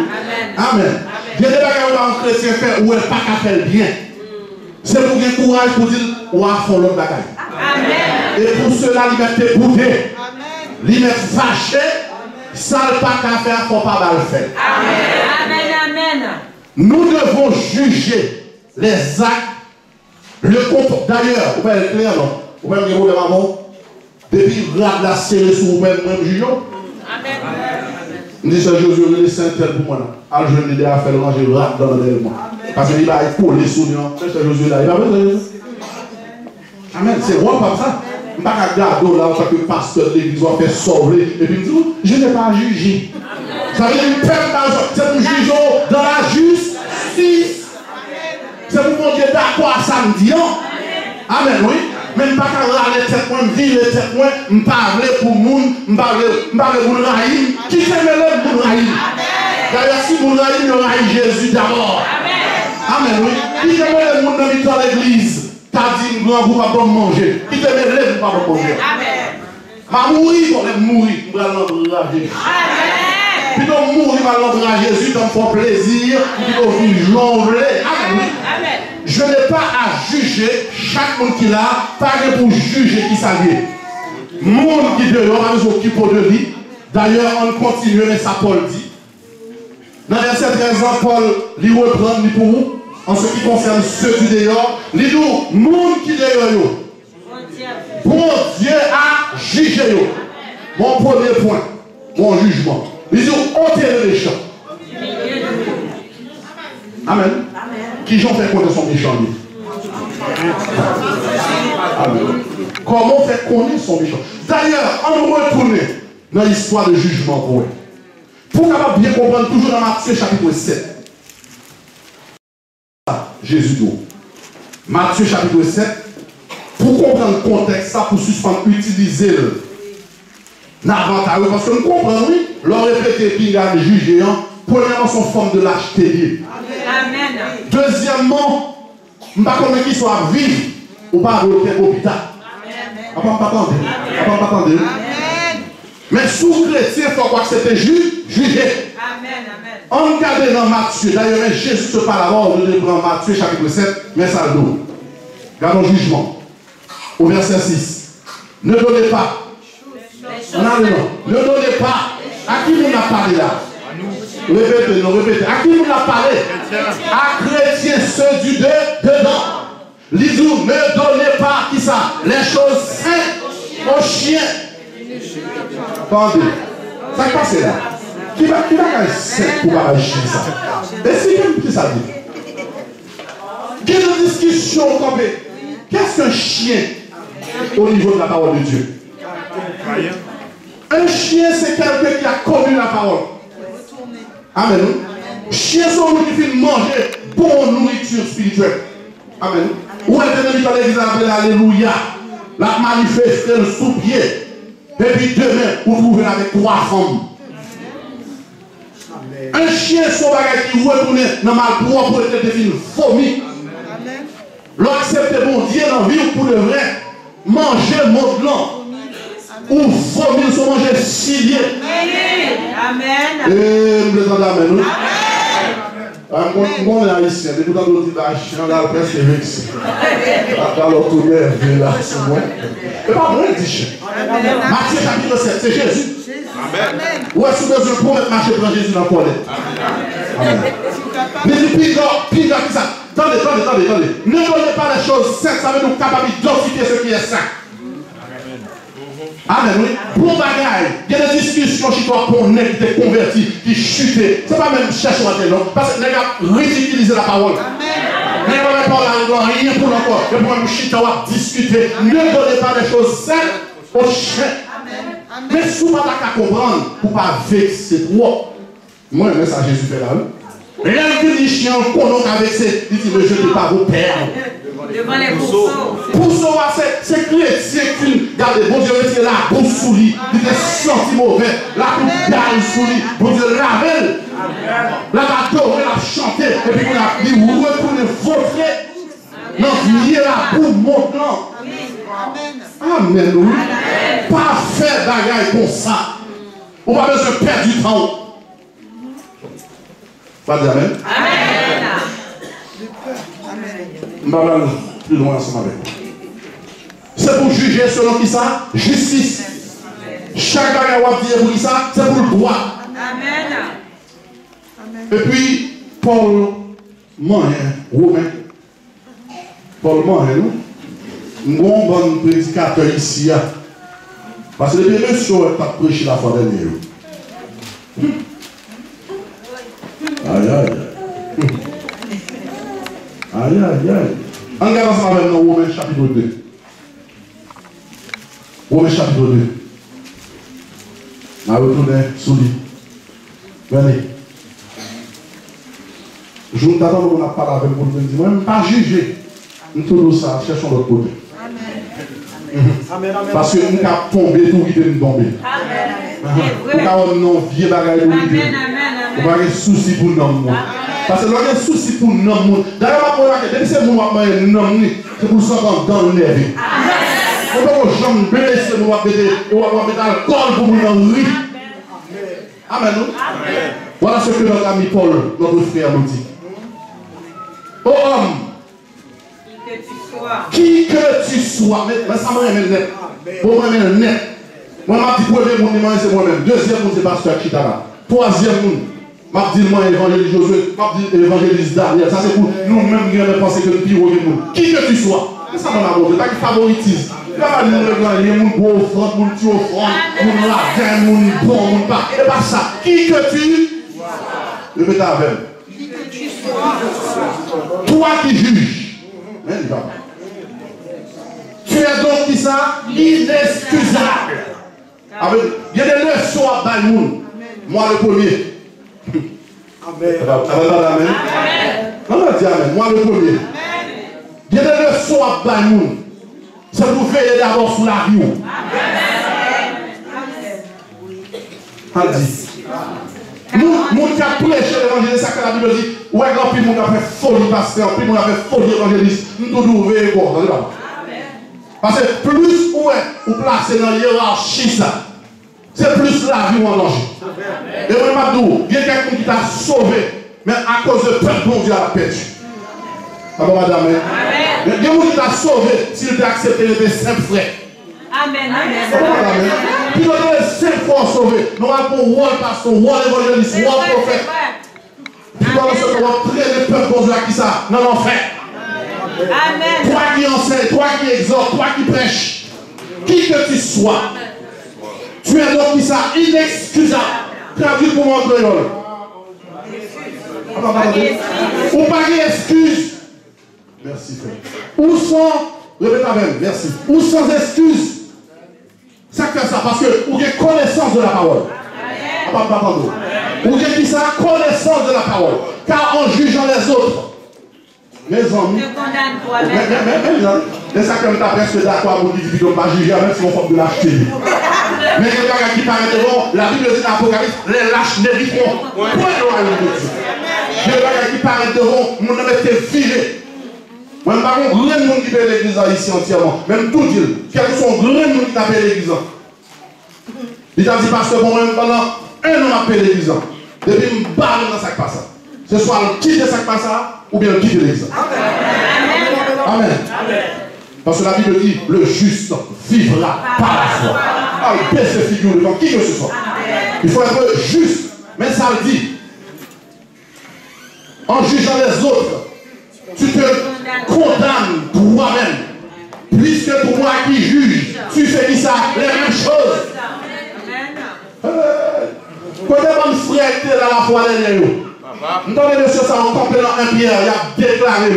Amen. Dieu ne va pas un chrétien faire ou pas qu'à faire bien. C'est pour gagner courage pour dire ou à fond l'autre bagaille. Amen. Et pour cela, liberté boudée. Liberté fâché. Ça ne pas qu'à faire, il ne faut pas mal faire. Amen. Amen. Nous devons juger les actes, le comportement. D'ailleurs, vous pouvez être clair, non? Vous pouvez me dire, maman, depuis la serré sur vous, même juger. Amen. Je dis, c'est Josué, le Saint-Tel pour moi. Alors, je l'ai à faire le manger rap dans le moi. Parce qu'il va être collé sous nous. C'est Josué là. Il va faire ça. Amen. C'est moi comme ça. Je ne vais pas regarder là, en tant que pasteur de l'église, on va faire sauver. Et puis, il me dit, je n'ai pas jugé. Ça veut dire une perte d'argent. C'est pour juger dans la justice. C'est pour mon Dieu d'accord à samedi. Amen, oui. Même pas qu'à râler tête moi, vivre tête moi, me parler pour moun, me parler pour Rahim. Qui fait le pour Rahim? D'ailleurs, si vous Rahim, il raïm Jésus d'abord. Amen, oui. Qui fait le monde dans l'église? T'as dit, grand vous pas manger. Qui fait le pour pas manger? Amen. Ma mourir, pour mourir, je vais l'embrasser Jésus. Amen. Puis donc mourir, je vais l'embrasser Jésus, donc pour plaisir, puis donc vous jongler. Amen. Amen. Je n'ai pas à juger chaque monde qui l'a, pas pour juger qui s'allie. Monde qui dehors, avec qui pour de lui. D'ailleurs, on continue, mais ça Paul dit. Dans verset 13 ans, Paul lui reprend pour vous, en ce qui concerne ceux du dehors. Il dit, monde qui dehors, bon Dieu a jugé. Mon premier point, mon jugement. Il dit, ôtez le méchant. Amen. Qui j'en fait connaître son méchant? Amen. Comment faire connaître son méchant? D'ailleurs, on retourne dans l'histoire de jugement pour eux. Pour capable bien comprendre, toujours dans Matthieu chapitre 7. Jésus dit. Matthieu chapitre 7. Pour comprendre le contexte, ça pour suspendre, utiliser le l'avantage. Parce que nous comprenons, oui, leur répéter qu'il y a des juges, premièrement, son forme de lâcheté. Amen. Deuxièmement, je ne sais pas qu'il soit vivre ou pas à l'hôpital. Amen. Mais sous chrétien, il faut croire que c'était jugé. Amen. On regarde dans Matthieu. D'ailleurs, Jésus se parle avant de prendre Matthieu chapitre 7, mais ça le donne. Regardons le jugement. Au verset 6. Ne donnez pas. Ne donnez pas. À qui vous a parlé là? Répétez. À qui vous a parlé? À chrétiens, ceux du dedans. Lisou, ne donnez pas qui ça? Les choses saintes Mon chien. Attendez. Ça qui passe là. Qui va faire pour agir ça? Et c'est qui ça dit? Quelle discussion campée? Qu'est-ce qu'un chien au niveau de la parole de Dieu? Un chien, c'est quelqu'un qui a connu la parole. Amen. Chien, c'est un qui fait manger bonne nourriture spirituelle. Amen. Ou est-ce dans l'église appelée Alléluia? La manifeste le sous-pied. Et puis demain, vous trouvez avec 3 femmes. Un chien, son bagage qui retourne dans ma propre tête de une fourmi. L'accepter bon Dieu dans la vie pour le vrai. Manger mon blanc. Ou fourmi, sont manger cilier. Amen. Et vous entendez amen. On est haïtien, depuis que nous disons on a presque vexé. Alors tout le monde là, c'est moi. Et pas moi qui dis. Matthieu chapitre 7, c'est Jésus. Amen. Où est-ce que vous besoin pour mettre marcher devant Jésus dans le collet? Amen. Mais puis qui ça? Attendez. Ne donnez pas les choses saintes, ça veut nous capable d'identifier ce qui est saint. Amen, oui. Pour bagaille, il y a des discussions chez toi pour qu'on ait des convertis qui chutent. Ce n'est pas même chercher à terre, non. Parce que les gars ridiculisent la parole. Amen. Les gars ne parlent rien pour l'encore. Et pour nous chuter, on va discuter. Ne donnez pas les choses saines aux chiens. Mais si vous ne pouvez pas comprendre, pour ne pas vexer trop. Moi, mais ça, Jésus fait là. L'un qui dit chien, qu'on a vexé, il dit, ne jetez pas vos pères. Devant les pourceaux. Pourceau, c'est chrétien qui regardez, bon Dieu, c'est la bouche sous lui, il était senti mauvais, la coupe d'ail sous lui, bon Dieu, lave-le, la adoré, la chanté, et puis on a dit, vous retournez votre, non, liez la boue maintenant. Amen, oui. Pas faire bagaille comme ça. On va besoin de perdre du temps. Pas dire amen. Amen. Plus loin ensemble avec. C'est pour juger selon qui ça? Justice. Chaque bagaille va dire pour qui ça? C'est pour le droit. Amen. Et puis, Paul Moyen, Romain. Paul Moyen, un bon prédicateur ici. Parce que les monsieur qui ont prêché la fois dernière. Aïe. On regarde ensemble avec nous Romains chapitre 2. Romains chapitre 2. On va retourner sous lui. Venez. Je vous attends qu'on a parlé avec vous. Je dis, même pas juger. Nous tournons ça, cherchons l'autre côté. Amen. Parce que nous avons tombé tout qui nous tomber. Nous avons non vieux bagaille pour nous. Nous avons des soucis pour nous. Parce que nous avons des soucis pour nous. D'ailleurs, depuis que nous avons des noms, c'est pour ça qu'on dans le nez. On va jamais blesser, nous avons mettre alcool pour nous rire. Amen. Voilà ce que notre ami Paul, notre frère, nous dit. Oh homme, qui que tu sois, mais ça m'a aimé net. Pour moi, même net. Moi, je dis premier monde, c'est moi-même. Deuxième monde, c'est pasteur Chitara. Troisième monde, je dis moi, évangéliste Josué. Je dis évangéliste Daniel. Ça, c'est pour nous-mêmes qui avons pensé que nous pire au monde. Qui que tu sois. Ça m'a abordé. Pas qui favoritise. Pas nous regarder, mon gros offrande, mon petit offrande, mon latin, mon bon, mon pas. Et pas ça. Qui que tu sois. Répétez avec. Qui que tu sois. Toi qui juges. Tu es donc qui ça? Inexcusable. Il y a des leçons à Baïmoun. Moi le premier. Amen. On va dire amen. Moi le premier. Il y a des leçons à Baïmoun. C'est pour veiller d'abord sur la vie. On dit. Nous qui avons prêché l'évangile, ça que la Bible dit, ouais, quand puis nous avons fait folie pasteur, puis nous avons fait folie évangéliste, nous devons ouvrir quoi. Parce que plus ou placé dans la hiérarchie, ça, c'est plus la vie ou en danger. Et moi, je dis, il y a quelqu'un qui t'a sauvé, mais à cause de peuple, bon Dieu a perdu. Ah bon, madame? Il y a quelqu'un qui t'a sauvé s'il t'a accepté les 5 frères. Amen. Puis nous avons 5 fois sauvés. Nous avons un rôle pasteur, un rôle évangéliste, un rôle prophète. Puis nous avons traité le peuple pour qui ça? Non, fait. Amen. Toi qui enseigne, toi qui exhorte, toi qui prêche. Qui que tu sois, tu es donc qui ça, inexcusable. Traduit pour moi en créole. Ou pas d'excuse. Merci frère. Ou sans, répète même, merci. Ou sans excuse. Ça fait ça parce que vous avez connaissance de la parole. Vous avez qui ça, connaissance de la parole. Car en jugeant les autres, mes amis, mais ça comme ta presque d'accord pour dire que pas juger même si on forme de l'acheter. Mais les gars qui paraissent devant, la Bible dit dans l'Apocalypse, les lâches n'hériteront point le royaume de Dieu. Les gars qui paraissent devant, nous n'avons été virés. Moi, par contre, grand monde qui paye l'église ici entièrement, même tout dire, quels sont grand monde qui paye l'église. Il a dit, pasteur, pour moi, pendant un an, je paye l'église. Depuis, je me barre dans ce passe. Ce soit le quitter ce passe ou bien le quitter l'église. Amen. Parce que la Bible dit, le juste vivra par la foi. Ah, il baisse ses figures devant qui que ce soit. Il faut être juste. Mais ça le dit. En jugeant les autres, tu te condamnes toi-même. Puisque toi qui juges, tu fais qui ça? Les mêmes choses. Quand mon frère était dans la foi derrière nous, nous avons laissé ça en complément un Pierre, il a déclaré.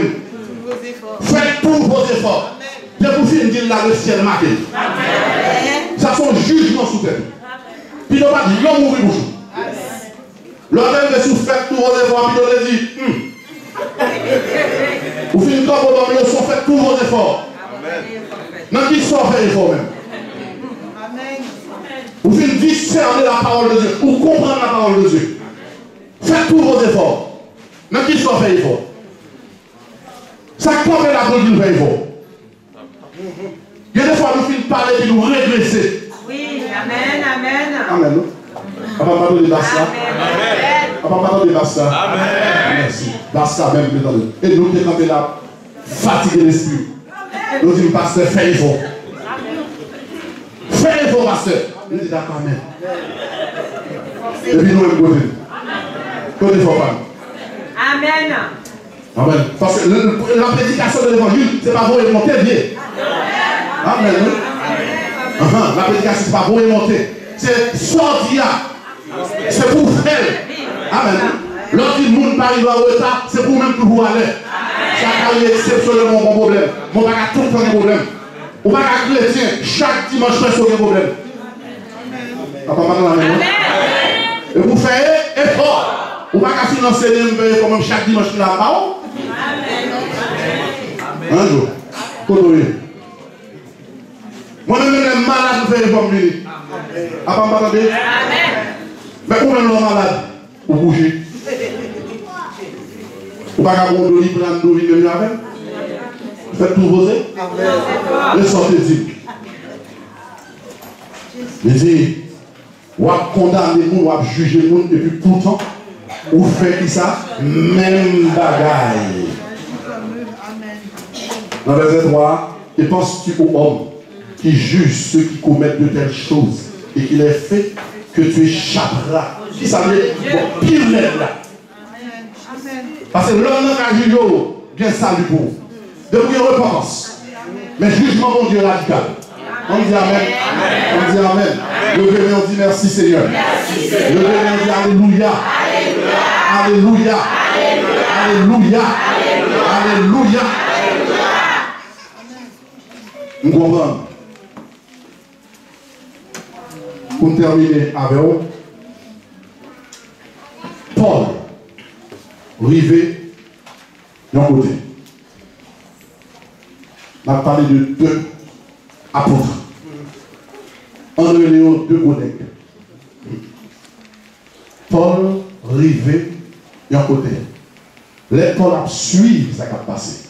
Faites tous vos efforts. De vous finir là le ciel marqué. Ça son jugement sous terre. Puis on va dire, l'homme ouvre bouche. L'homme est sous faites tous vos efforts, puis on dit, vous finissez comme vos hommes, sont faites tous vos efforts. Dans qui sort faire effort même. Vous finissez discerner la parole de Dieu, ou comprendre la parole de Dieu. Faites tous vos efforts. Dans qui sort faire effort. Ça compte la parole de effort. Il y a des fois nous finissons parler et nous régresser. Oui, amen, amen. Amen. Papa, de Basta. Papa, de Basta. Amen. Merci. Basta même, et nous qui sommes là, fatigués l'esprit. Nous disons, pasteur, fais effort. Fais effort, pasteur. Nous disons, d'accord, amen. Et puis nous, nous côté. Côté fort, amen. Amen. Parce que la prédication de l'évangile, ce n'est pas vous et monter, bien. Amen. La prédication, ce n'est pas vous et monter. C'est sortir. C'est pour faire. Amen. Lorsque le monde arrive en retard, c'est pour même pour aller. Ça arrive exceptionnellement bon problème. On va tout le temps un problème. On va être chrétien chaque dimanche presque un problème. Amen. Et vous faites effort. On va financer les comme chaque dimanche là-bas. Un jour. Moi-même, je suis malade pour faire les pommes bénies. Amen. Mais vous-même, vous malade, vous bougez. Vous ne pouvez pas prendre de libre dans le même avec. Faites tout vos et sortez-y. Je dis, vous condamnez les gens, vous jugez les gens, et puis pourtant, vous faites ça, même bagaille. Dans le verset 3, et penses-tu aux hommes qui jugent ceux qui commettent de telles choses et qui les fait que tu échapperas? Qui ça veut dire? Pire là. Parce que l'homme qui a jugé, bien salut pour vous. Depuis une repentance. Mais jugement, mon Dieu, radical. On dit amen. On dit amen. Levez-les, on dit merci Seigneur. Levez-les, on dit alléluia. Alléluia. Alléluia. Alléluia. Nous comprenons. Pour terminer avec vous, Paul, rivé d'un côté. On a parlé de deux apôtres. André Léon, deux collègues. Paul, rivé d'un côté. Les Paul a suivi ce qui a passé.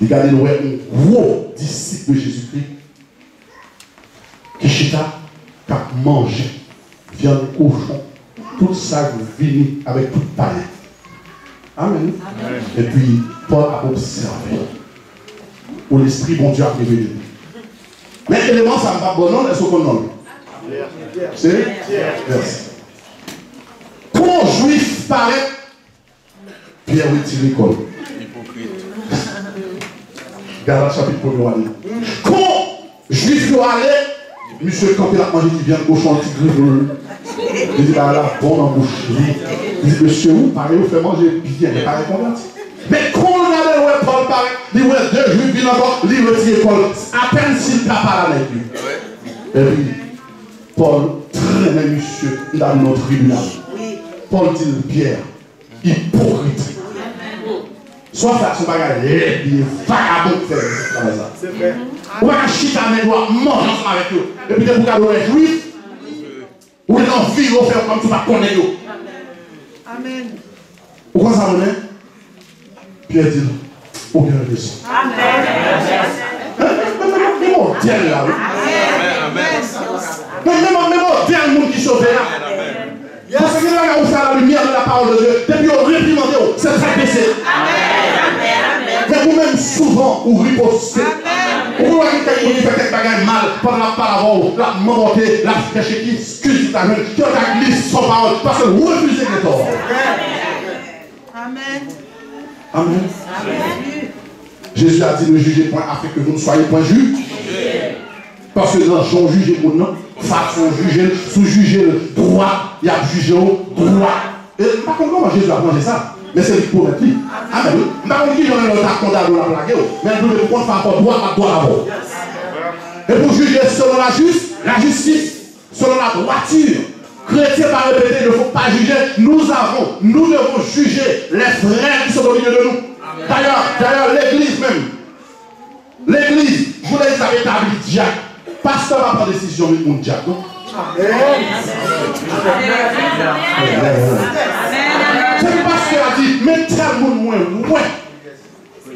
Regardez, nous avons un gros disciple de Jésus-Christ qui chita, qui a mangé viande cochon, tout ça venu avec tout païen. Amen. Amen. Et puis, Paul a observé. Où l'esprit, bon Dieu, a révélé. Mais l'élément, ça ne va pas bon nom, est-ce qu'on nomme? C'est? Merci. Quand juif paraît, Pierre retire l'école. Hypocrite. Galates chapitre 1er. Quand juif juifs sont allés, monsieur, quand il a mangé qui vient de cochon, petit griveux, il dit, bah là, bon en bouche. Il dit, monsieur, vous, pareil, vous faites manger bien, mais pareil, converti. Mais quand on a ouais, Paul, pareil, il ouais, 2 juifs viennent encore, il retire Paul, à peine s'il t'a pas avec lui. Et puis, Paul traînait monsieur dans notre tribunal. Paul dit, Pierre, hypocrite. Soit faire son bagage, il est vagabond de faire ça. C'est vrai. Ou pas chita mais doit manger ensemble avec eux. Et puis vous regardez les juifs, ou les envies de faire comme tu vas connaître. Amen. Pourquoi ça me met? Pierre dit, aucun raison. Amen. Mais modèle là. Même modèle monde qui sauve là. Parce que là, on fait la lumière de la parole de Dieu. Depuis on réprimande, c'est très baissé. Mais vous-même, souvent, vous ripostez. Vous voyez quelqu'un qui fait quelque chose mal pendant la parole, la monter, la cacher qui excuse ta jeune, qui a glissé son parole, parce que vous refusez les torts. Amen. Amen. Jésus a dit ne jugez point afin que vous ne soyez point jugés. Parce que dans Jean juge mon nom, façon juger, sous-juger le droit, il y a jugé au droit. Et pas comment Jésus a mangé ça. Mais c'est pour être lui. Amen. Je ne sais pas qui j'en ai le temps condamné la plague. Mais nous devons faire encore droit à droit d'abord. Et pour juger selon la justice, selon la droiture, chrétien va répéter, il ne faut pas juger. Nous devons juger les frères qui sont au milieu de nous. D'ailleurs, l'église même. L'église, vous les avez établis diacre. Pasteur va prendre décision avec mon diacre. C'est le pasteur a dit, mais tel monde moins, ouais.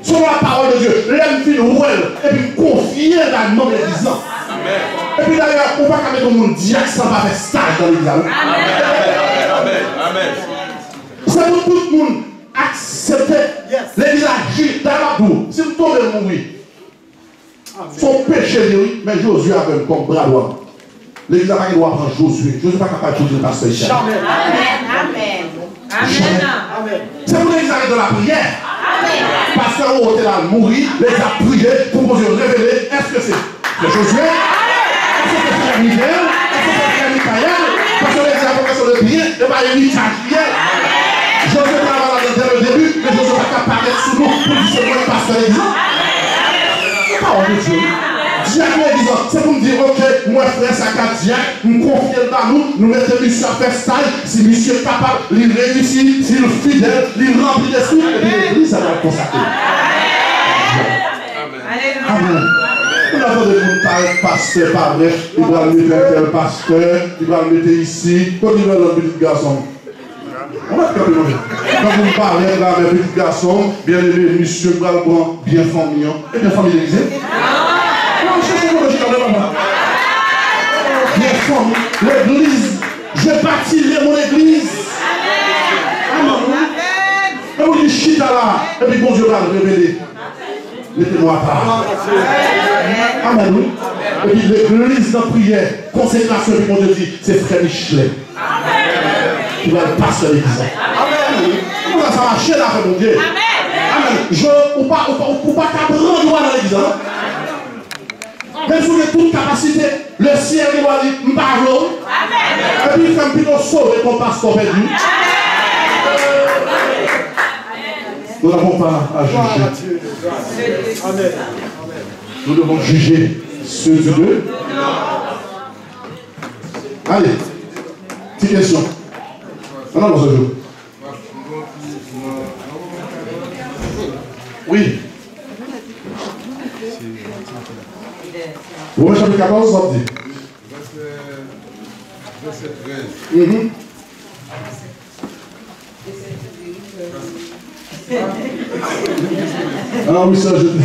Sur la parole de Dieu, l'aime fin ouais, et puis confier dans le nom de l'église. Et puis d'ailleurs, on va mettre mon diacre sans pas faire stage dans l'église. Amen. C'est pour tout le monde accepter l'église agit dans la boue. Si vous tombez de mourir, son péché, oui, mais Josué avait comme bras droit. L'église n'a pas le droit de prendre Josué. Josué n'est pas capable de choisir le pasteur ici. Amen. C'est pour l'église de la prière. Pasteur au hôtel a mouru, les a priés pour Dieu révéler. Est-ce que c'est Josué? Est-ce que c'est frère Miguel? Est-ce que c'est frère Michael? Parce que l'église a professeur de prière, et pas Michael. Josué travaille dès le début, mais Josué n'a pas capable d'être sous nous pour dire c'est moi le pasteur l'église. Parole de Dieu. C'est pour me dire, ok, moi frère, ça qu'a dit, nous confions dans nous, nous mettons monsieur à faire stage, si monsieur est capable, il réussit, s'il est fidèle, il remplit d'esprit, et puis l'église, ça va être consacré. Amen. On a besoin de vous parler pasteur, pas vrai, il va le mettre tel pasteur, il va le mettre ici, quand il va dans le petit garçon. On va faire le manger. Quand vous parlez là avec le petit garçon, bien aimé, monsieur Balbon, bien famille, et bien familiarisé. L'église, je bâtirai mon église. Amen. Et vous dites chita là, et puis bon Dieu va le révéler. Mettez-moi à part. Amen. Et puis l'église de prière, consécration, et puis mon Dieu dit, c'est frère Michelet. Il va le passer à l'église. Amen. Comment ça marche là, mon Dieu? Amen. Je, ou pas prendre droit dans l'église. Mais vous avez toute capacité, le ciel doit dire, m'parle. Et puis il fait plutôt sauver ton pasteur perdu. Nous n'avons pas à juger. Amen. Nous devons juger ceux de Dieu. Allez, petite question. Non, ce jour. Oui. Romains chapitre 14, ça dit. Verset 13. Ah oui, ça, je dis.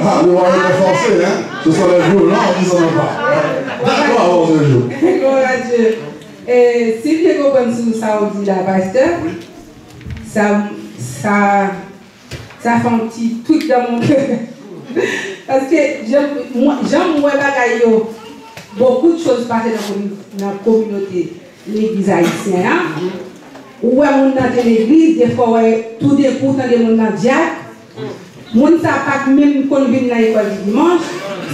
Ah, le roi est forcé, hein. Ce sont les jours, là, on dit ça même pas. D'accord, avant ce jour. Gloire à Dieu. Et si vous comprenez ce que ça dit là, pasteur, ça fait un petit truc dans mon cœur. Parce que j'aime beaucoup de choses passent dans la communauté, l'église haïtienne. Où on a de l'église, des fois, tout des coups dans les mondes diacres. Moun sa pas même qu'on vient dans l'école du dimanche.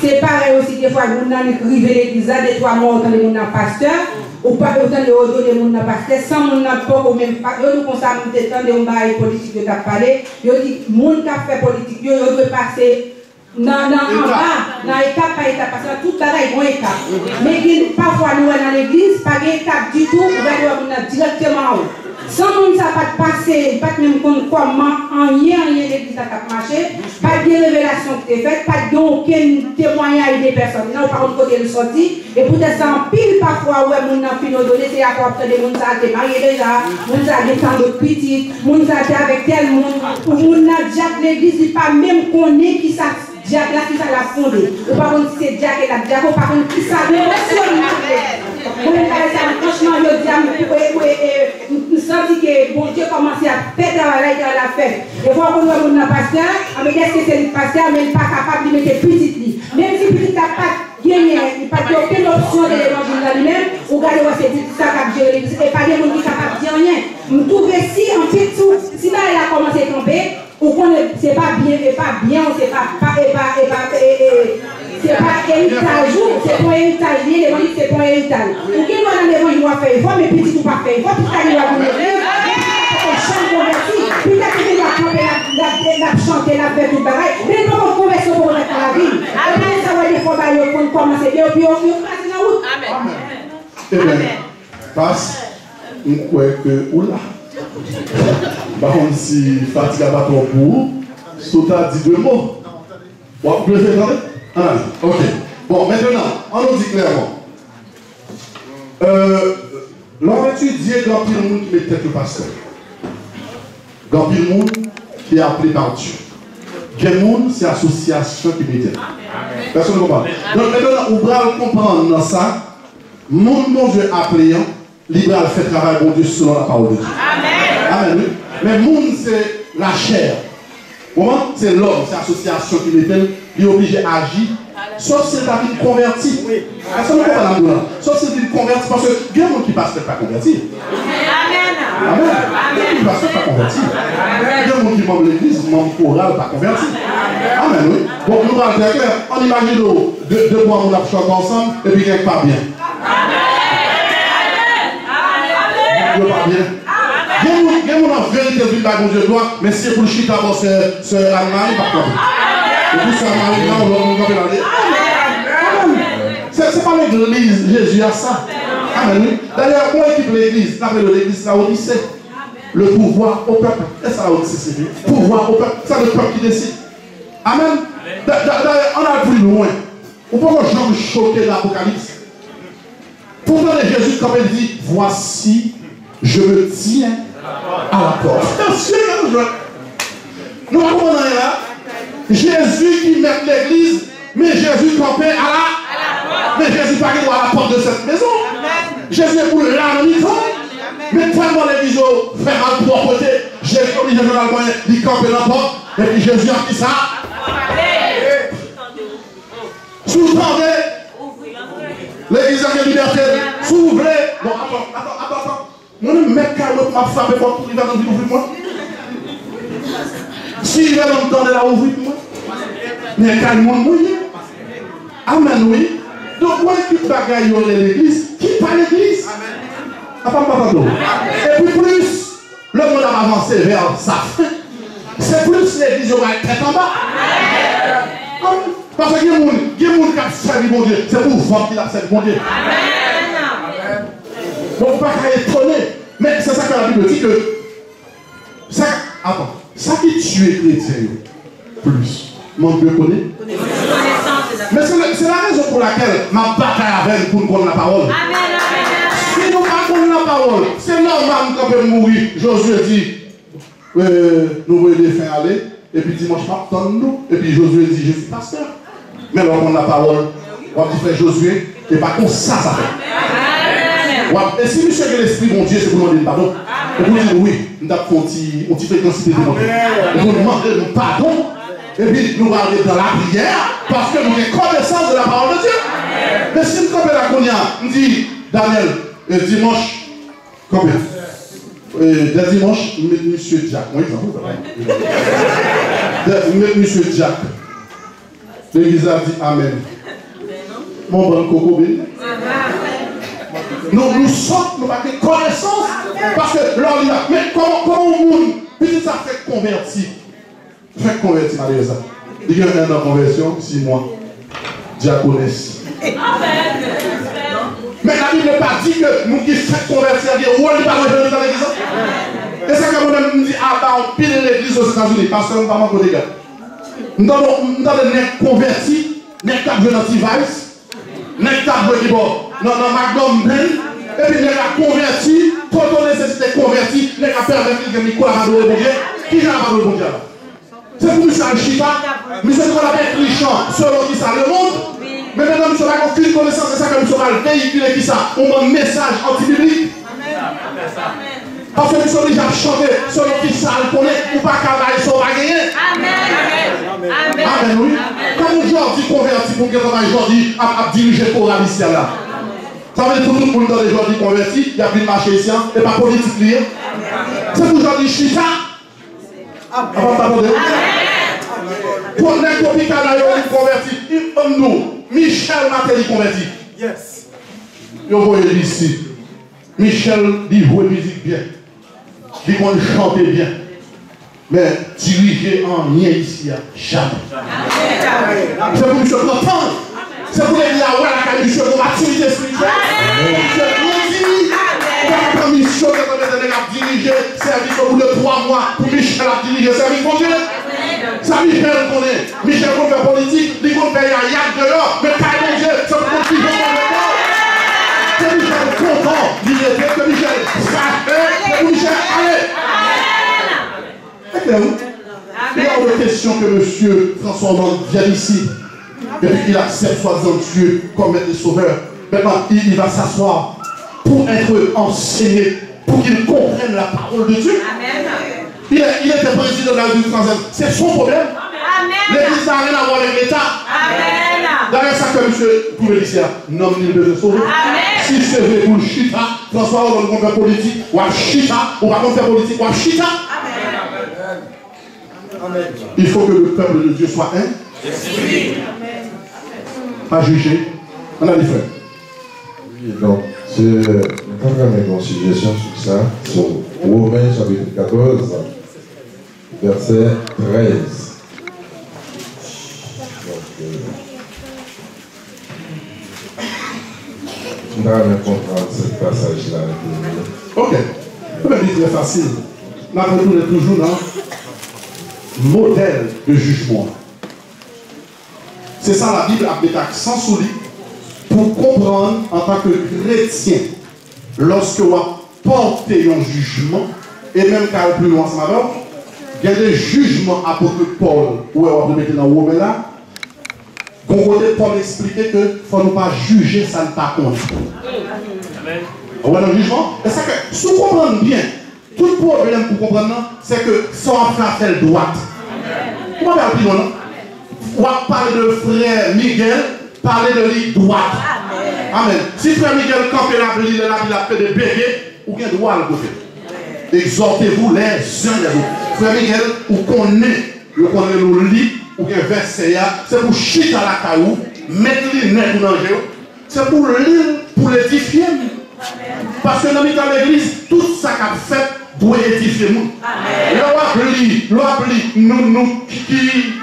C'est pareil aussi des fois moun nan rive l'église des 3 mois autant de moun nan pasteur ou pas autant de audio de moun nan pasteur sans moun nan pas ou même pas yo nous comme ça nous temps de bail politique de t'a parlé yo dit moun qui fait politique yo doit passer non, étape par étape, parce que tout bagaille est étape. Mais parfois, nous, dans l'église, pas d'étape du tout, nous allons directement. Sans nous, ça pas passer, pas même comment en lien l'église a marché, pas de révélation qui est faite, pas aucun témoignage des personnes. Non, par contre, côté le sorti, et peut-être ça en pile parfois, ouais, mon enfant nous donné, c'est à quoi des gens qui ont marié déjà, mon ça des temps de petits, mon ça avec tel monde, ou mon a déjà l'église, pas même connaît qui ça. Diable là qui ça l'a fondé. Ou par contre c'est Diable qui l'a Diable, ou par contre qui ça fonctionne. Franchement, je dis, nous sentons que bon Dieu commence à faire travail dans la fête. Et voir qu'on a un pasteur, mais est-ce que c'est le pasteur, mais il n'est pas capable de mettre petit. Même si petit n'a pas gagné, il n'a pas aucune option de l'évangile dans lui-même, ou regardez moi c'est ça qui a géré l'église, et pas des gens qui sont capables de dire rien. Nous trouvons si en fait, si là il a commencé à tomber, ou qu'on c'est pas bien, c'est pas bien, c'est pas héritage, c'est pas héritage, l'évangile c'est pas héritage. Ou qui doit dans l'évangile doit faire effort, mais petit ou pas faire effort, puis ça doit venir. On chante converti, puis là tu dois camper, la chanter, la faire tout le bagage, mais non on conversion pour rester dans la vie. Après ça va des fois pour commencer bien, puis on passe dans la route. Amen. Eh bien, passe, on croit que oula. Par contre, si Fatia va trop pour, Sota dit 2 mots. Vous pouvez faire ça? Ok. Bon, maintenant, on nous dit clairement. L'on étudie dans le monde qui met tête le pasteur. Dans le monde qui est appelé par Dieu. Quel monde, c'est l'association qui met tête. Personne ne comprend. Donc maintenant, on va comprendre dans ça. Mon Dieu appelé, libre à faire travail bon Dieu selon la parole de Dieu. Amen. Amen. Mais monde c'est la chair. Comment? C'est l'homme, c'est l'association qui est obligé à agir. Sauf si c'est la vie convertie. Est-ce que vous comprenez là? Sauf si c'est une convertie. Parce que il y a des gens qui passent pas convertis. Amen. Amen. Il y a des gens qui passent pas convertis. Il y a des gens qui membres de l'église, membres chorales, pas convertis. Amen. Oui. Donc nous allons dire clair. On imagine deux mois on a chanté ensemble et puis quelque part bien. Amen. Pas bien. Il y a mon vérité de la Dieu gloire, mais si pour le chita pour ce Allemagne, pas comme. Et puis ce Allemagne, là, on va regarder. C'est pas l'église, Jésus a ça. Amen. D'ailleurs, moi, équipe l'église, l'appel de l'église, la Odyssée. Le pouvoir au peuple. Et ça, la Odyssée, c'est pouvoir au peuple. C'est le peuple qui décide. Amen. D'ailleurs, on a plus loin. On peut pas jamais choquer l'Apocalypse. Pourtant, Jésus, comme il dit, voici, je me tiens à la porte. Nous comprenons là. Jésus qui met l'église, mais Jésus campait à la porte. Mais Jésus pas à la porte de cette maison. Jésus est pour l'ami. Mais tellement l'église fait mal pour côté. Jésus obligé généralement il camper à la porte. Et puis Jésus a dit ça. Sous-tendez. L'église a une liberté. S'ouvrez. Bon, attends. Moi, je mets l'autre m'a frappé pour il va nous dire ouvrir-moi. Si il va nous donner la ouvrir-moi. Mais calme-moi, mouillé. Amen, oui. Donc, moi, qui bagaille l'église, qui pas l'église. Et puis plus, le monde a avancé vers sa fin. C'est plus l'église va être tête en bas. Parce que il y a des gens qui ont servi mon Dieu. C'est pour vous qui a servi mon Dieu. Donc, pas qu'à étonner. Mais c'est ça que la Bible dit que. Ça, attends. Ça qui tue les chrétiens, plus. Mon Dieu connaît. Mais c'est la raison pour laquelle ma bataille avec pour connaître la parole. Si nous ne connaissons pas la parole, c'est normal qu'on peut mourir. Josué dit nous voyons les fins aller. Et puis dimanche matin, nous. Et puis Josué dit je suis pasteur. Mais là, on a la parole. On dit frère Josué. Et pas comme ça fait. Et si monsieur que l'esprit mon Dieu, c'est pour demander pardon. Et pour dire oui, nous avons un petit fréquence de demande. Et pour demander pardon. Et puis nous allons aller dans la prière parce que nous avons connaissance de la parole de Dieu. Mais si nous comprenons la cognée, nous dit Daniel, dimanche, combien? Dès dimanche, monsieur Jack, oui, monsieur Jack, l'église a dit Amen. Mon bon coco, nous sommes, nous avons des connaissances, parce que l'on dit, mais comment on monde, puis ça fait convertir. Fait convertir, Marie-Esa. Il y a un an de conversion, 6 mois. Diaconesse. Mais la Bible n'a pas dit que nous qui faisons convertir, on ne peut pas rejoindre dans l'église. Et c'est comme on me dit, ah bah on pile l'église aux États-Unis, parce que nous ne sommes pas des gars. Nous avons des convertis, des cap de l'antivirus, des cap de Libor, non, Magnum Ben, et puis les gars convertis, pour ton nécessité convertis, les gars permettent que Nicolas va donner le bon Dieu, qui n'a pas le bon Dieu là. C'est pour M. Alchita, mais c'est qu'on appelle clichant, selon qui ça le monde. Mais maintenant, nous sommes aucune connaissance, c'est ça que nous sommes véhiculés qui ça, on a un message anti-biblique. Parce que nous sommes déjà chantés, selon qui ça le connaît, ou pas qu'à la ils sont pas gagnés. Amen. Amen, oui. Quand nous aujourd'hui convertis, pour que nous aujourd'hui à diriger pour la mission là. Ça veut dire que tout le monde dans les aujourd'hui convertis, il y a plus de marché ici, et pas politique lié. C'est pour aujourd'hui chita. Pour les copines qui convertis, nous, Michel Matéli converti. Yes. Vous voyez ici. Michel dit jouer musique bien. Il dit chanter bien. Mais diriger en rien ici, jamais. C'est pour monsieur comprendre. C'est pour les dire, ouais, la mission de maturité spirituelle. C'est grandi. Quand la mission de diriger service au bout de 3 mois, pour Michel a dirigé service pour Dieu. Ça, Michel connaît. Michel connaît faire politique, il connaît faire un yard dehors, mais pas de Dieu, c'est pour qu'il faut faire. Que Michel content, il était, que Michel frappé, que Michel allez. Il y a une question que M. François Hollande vient ici, depuis qu'il accepte soi-disant Dieu comme maître et sauveur. Maintenant, il va s'asseoir pour être enseigné, pour qu'il comprenne la parole de Dieu. Amen. Il était président de la République française. C'est son problème. L'église n'a rien à voir avec l'État. D'ailleurs, ça que M. Pouvelissia nomme l'île de sauver. Si c'est vrai pour le chita, François Hollande va faire politique, ou à chita, ou va faire politique, ou à chita. Il faut que le peuple de Dieu soit un. Pas jugé. On a des frères. Oui, donc, c'est une considération sur ça, sur Romains chapitre 14. Verset 13. On va comprendre ce passage-là. Ok. C'est très facile. Nous retournons toujours dans le modèle de jugement. C'est ça la Bible a mis accent sur lui pour comprendre en tant que chrétien, lorsque on va porter un jugement, et même quand plus loin ce matin, il y a des jugements apôtre Paul, où on va mettre dans le Romain là. Qu'on côté Paul expliquer que il ne faut pas juger ça ne pas compte. Amen. On va dans le jugement. Et ça que, si vous comprenez bien, tout le problème pour comprendre, c'est que ça va faire droite. On va faire plus loin. On va parler de frère Miguel, parler de lui droite. Amen. Si frère Miguel campait la Bible, il a fait des bébés, ou bien droit à le côté. Exhortez-vous les uns les autres. Frère Miguel, ou qu'on est le lit, ou bien verset, c'est pour chiter à la caillou, mettre les nez pour manger, c'est pour lire, pour l'édifier. Parce que dans l'église, tout ça qu'a fait doit édifier nous. L'oubli, nous qui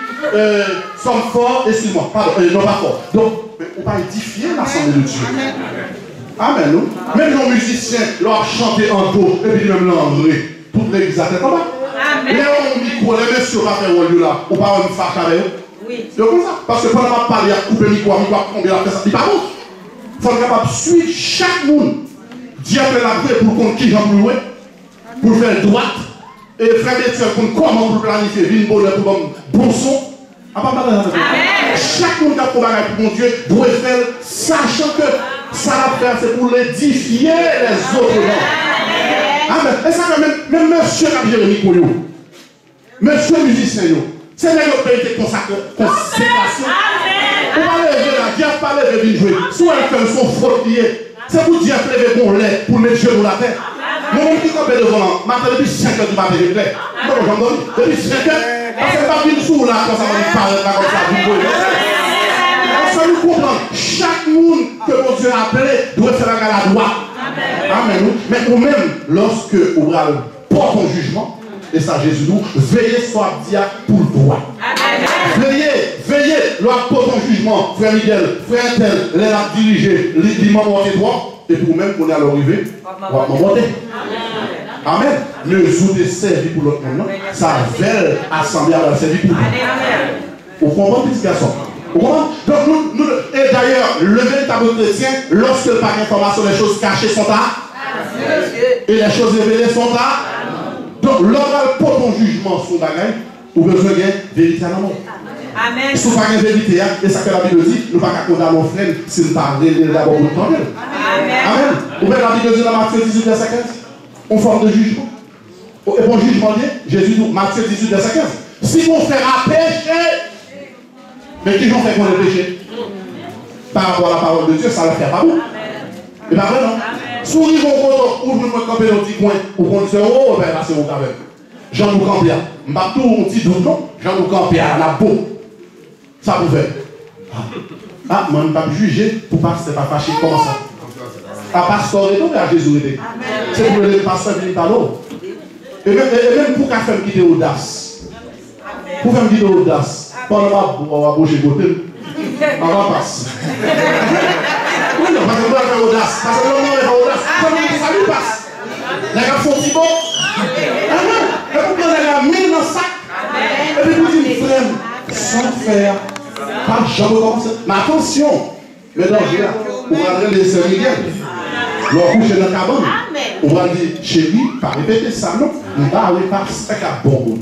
sommes forts, excuse-moi, pardon, non pas forts. Donc, on va édifier l'assemblée de Dieu. Amen. Non? Même nos musiciens, leur chanter en dos, et puis même l'enlever. Toute l'église a fait comme ça. Les hommes micro, les messieurs va faire au lieu là, ou pas une fâche avec eux. Oui. C'est comme ça. Parce que pendant ma parole, il y a coupé le micro, il va tomber la personne. Il pas bon. Il faut être capable de suivre chaque monde. Dieu fait la vraie pour qu'on qui j'en plus pour faire droite. Et frère Bétier, pour comment pour planifier, une bonne pour bon son. Chaque monde qui a pour mon Dieu doit faire, sachant que ça va faire, c'est pour l'édifier les autres gens. Amen. Et ça, même monsieur qui a géré Nico, monsieur musicien, c'est là que vous été consécration. On va lever là, Dieu n'a pas levé une jouer. Soit elle fait son faute lié. C'est pour Dieu lever mon lait pour mettre Dieu dans la terre. Moi-même qui campais devant, matin depuis 5 h du matin, je plais. Depuis 5 h, parce que pas une sous là, quand ça va paraître là, comme ça, vous nous comprendre. Chaque monde que mon Dieu a appelé doit faire la droite. Amen. Mais vous-même, lorsque vous porte ton jugement, et ça Jésus nous, veillez soit dia pour le droit. Veillez, leur porte ton jugement, frère Miguel, frère tel, les a dirigé, les membres et droit, et pour vous-même, qu'on est à l'arrivée, on va monter. Amen. Le jour de servir pour l'autre monde, ça veille assemblée à la servir pour vous. Vous comprenez, petit garçon? Donc, et d'ailleurs, le véritable chrétien, lorsque par information les choses cachées sont à, et les choses révélées sont à, donc l'oral pour ton jugement sur bagaille, ou besoin de vérité à l'amour. Amen. Si vous n'avez pas de vérité, et ça que la Bible dit, nous ne pouvons pas condamner nos frères si nous ne parlons d'abord pour le temps. Amen. Ou bien la Bible dit dans Matthieu 18, verset 15, on forme de jugement. Et pour jugement, Jésus dit, Matthieu 18, verset 15, si mon frère a péché, mais qui ont fait qu'on ait péché? Par rapport à la parole de Dieu, ça ne le fait pas bon. Et pas vrai, non? Souris mon côté, ou je me camper dans un petit coin, ou qu'on dit, oh, ben là, c'est mon quand même. Jean nous camper. Je ne pas tout un petit doute, non? Jean nous camper à la peau. Ça pouvait. Ah, moi, je ne pas juger pour pas que ce n'est pas fâché comme ça. À pasteur et tout, mais à Jésus. C'est pour le pasteur qui est à l'eau. Et même pour qu'à faire quitter audace. Pour faire quitter audace. Pendant on va bouger côté. On va passer. Oui, non, parce qu'on va faire audace. Parce que l'homme va faire audace. Ça lui passe. Les gars font petit bon. Et vous prenez les gars, mille dans le sac. Et puis vous dites, frère, sans faire. Pas jamais commencer. Mais attention, le danger là. On va aller les Saint-Miguel. L'on couche dans la cabane. On va dire, chérie, pas répéter ça, non. On va aller par ce qu'à bon.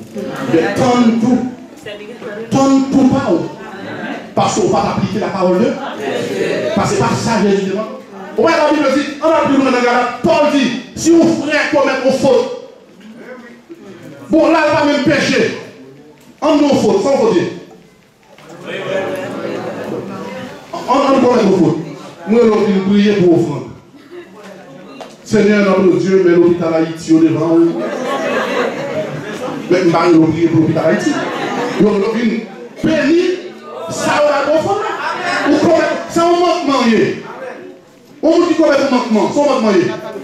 Mais tonne tout. Tonne tout pas. Parce qu'on va pas appliquer la parole de Dieu. Parce que c'est pas ça, Jésus demande. Ouais, la Bible dit, on a plus loin dans la Paul dit, si vous frère commet une faute, bon là, il va même pécher. On nous faute, sans faute. On commet une faute. Nous allons prier pour offrande. Seigneur notre Dieu, mais l'hôpital Haïti au devant. Mais nous allons prier pour l'hôpital Haïti. Nous allons béni, ça va offrande. C'est un manquement. On dit qu'on est un manquement.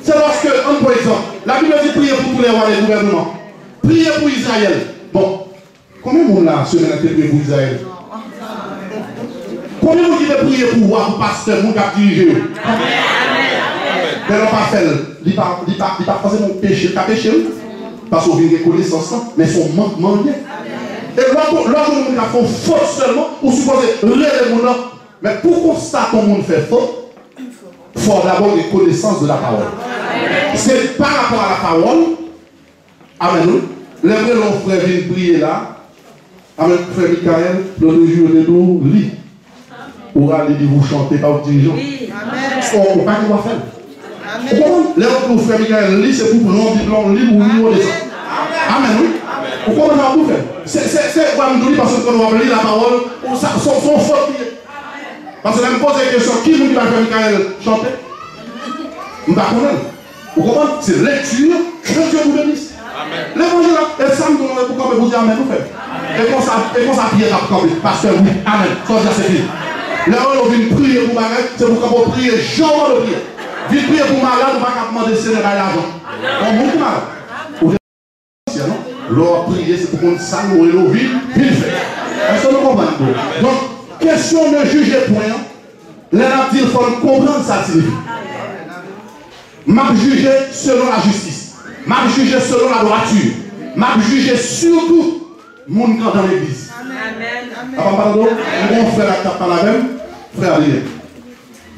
C'est lorsque, par exemple, la Bible dit prier pour tous les rois des gouvernements. Prier pour Israël. Bon, combien de monde là, ce matin, prier pour Israël? Combien de monde qui veut prier pour roi, pour pasteur, pour diriger? Mais on pas fait. Il n'a pas forcément péché. Il a péché. Parce qu'on vient de connaissance, mais son manquement. Et lorsque nous avons fait faute seulement, on suppose les gens. Mais pour constater qu'on monde fait faute, il faut d'abord des connaissances de la parole. C'est par rapport à la parole. Amen. Les frères frère viennent prier là. Amen. Frère Michael, l'autre jour de nous, lit. Pour aller vous chanter par vos dirigeants. On ne peut pas quoi faire. Les autres frère Michael lit, c'est pour l'homme lit ou nous descend. Amen. Oui. Pourquoi on a tout fait? C'est quoi nous dit parce que nous avons lu la parole, son faute. Parce que je me pose la question, qui nous dit va faire Michael chanter? Nous ne connaissons pas. Vous comprenez? C'est lecture, que Dieu vous bénisse. L'évangile, et ça nous donne pour camper, vous dire Amen, nous faisons. Et qu'on s'appuie à camper, parce que oui, Amen, ça c'est fini. Là, on vient prier pour Marie, c'est pour qu'on prier, genre de prier. Vient prier pour malade, on va demander Seigneur l'argent. On monte malade. L'or prier, c'est pour qu'on s'amoure et l'eau vite, vite fait. Est-ce que nous comprenons? Donc, question de juger point, les il faut comprendre ça signifie. M'a jugé selon la justice. M'a jugé selon la droiture. M'a jugé surtout mon camp dans l'église. Amen. Pardon, mon frère a tapé la même, frère Adrien.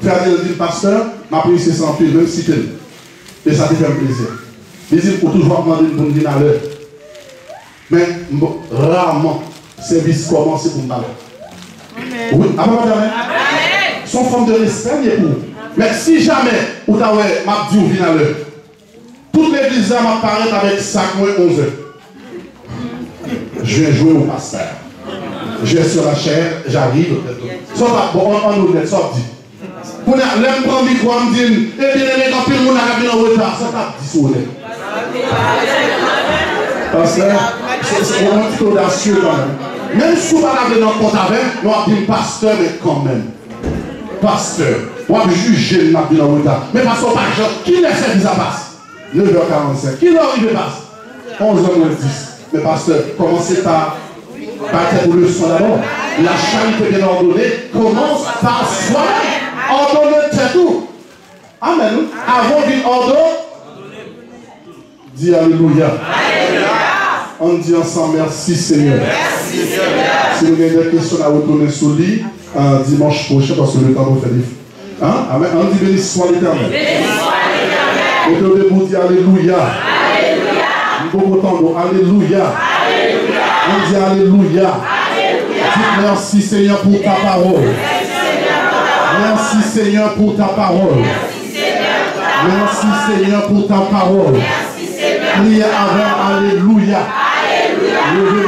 Frère Adrien dit, pasteur, m'a pris ses 100 pieds, même si tel. Et ça te fait un plaisir. Mais il faut toujours demander une bonne dîner à l'heure. Mais rarement, le service commence pour me parler. Oui, amen. Son forme de respect, il est pour. Mais si jamais, vous avez m'a dit, vous venez à l'heure. Toute l'église m'apparaît avec 5 mois 11 heures. Je vais jouer au pasteur. Je vais sur la chair, j'arrive. Soit bon, on nous dit, soit dit. Pour l'aime prendre micro, on me dit, eh bien, les gens, plus le monde a bien en retard, ça t'a dissonné. Parce que c'est un petit audacieux quand même. Même si vous ne parlez pas dans le compte avec, nous avons dit pasteur, mais quand même. Pasteur, on va juger le bien en retard. Mais pasteur, par exemple, qui laisse ça passe 9h45. Qui l'arrive passe 11h10. Mais pasteur, commencez par pour le son d'abord. La charité bien ordonnée commence par soi-même. Ordonner tout. Amen. Avant d'une ordre, dis Alléluia. On dit ensemble merci Seigneur. Merci Seigneur. Si vous avez des questions à retourner sur le lit, dimanche prochain, parce que le temps vous fait des. Hein? Amen. On dit béni soit l'Éternel. Béni soit l'Éternel. Et que le debout dit Alléluia. Alléluia. Nous pouvons Alléluia. Alléluia. On dit Alléluia. Alléluia. Dites merci Seigneur pour ta parole. Merci Seigneur pour ta parole. Merci Seigneur pour ta parole. Priez avant Alléluia. Alléluia.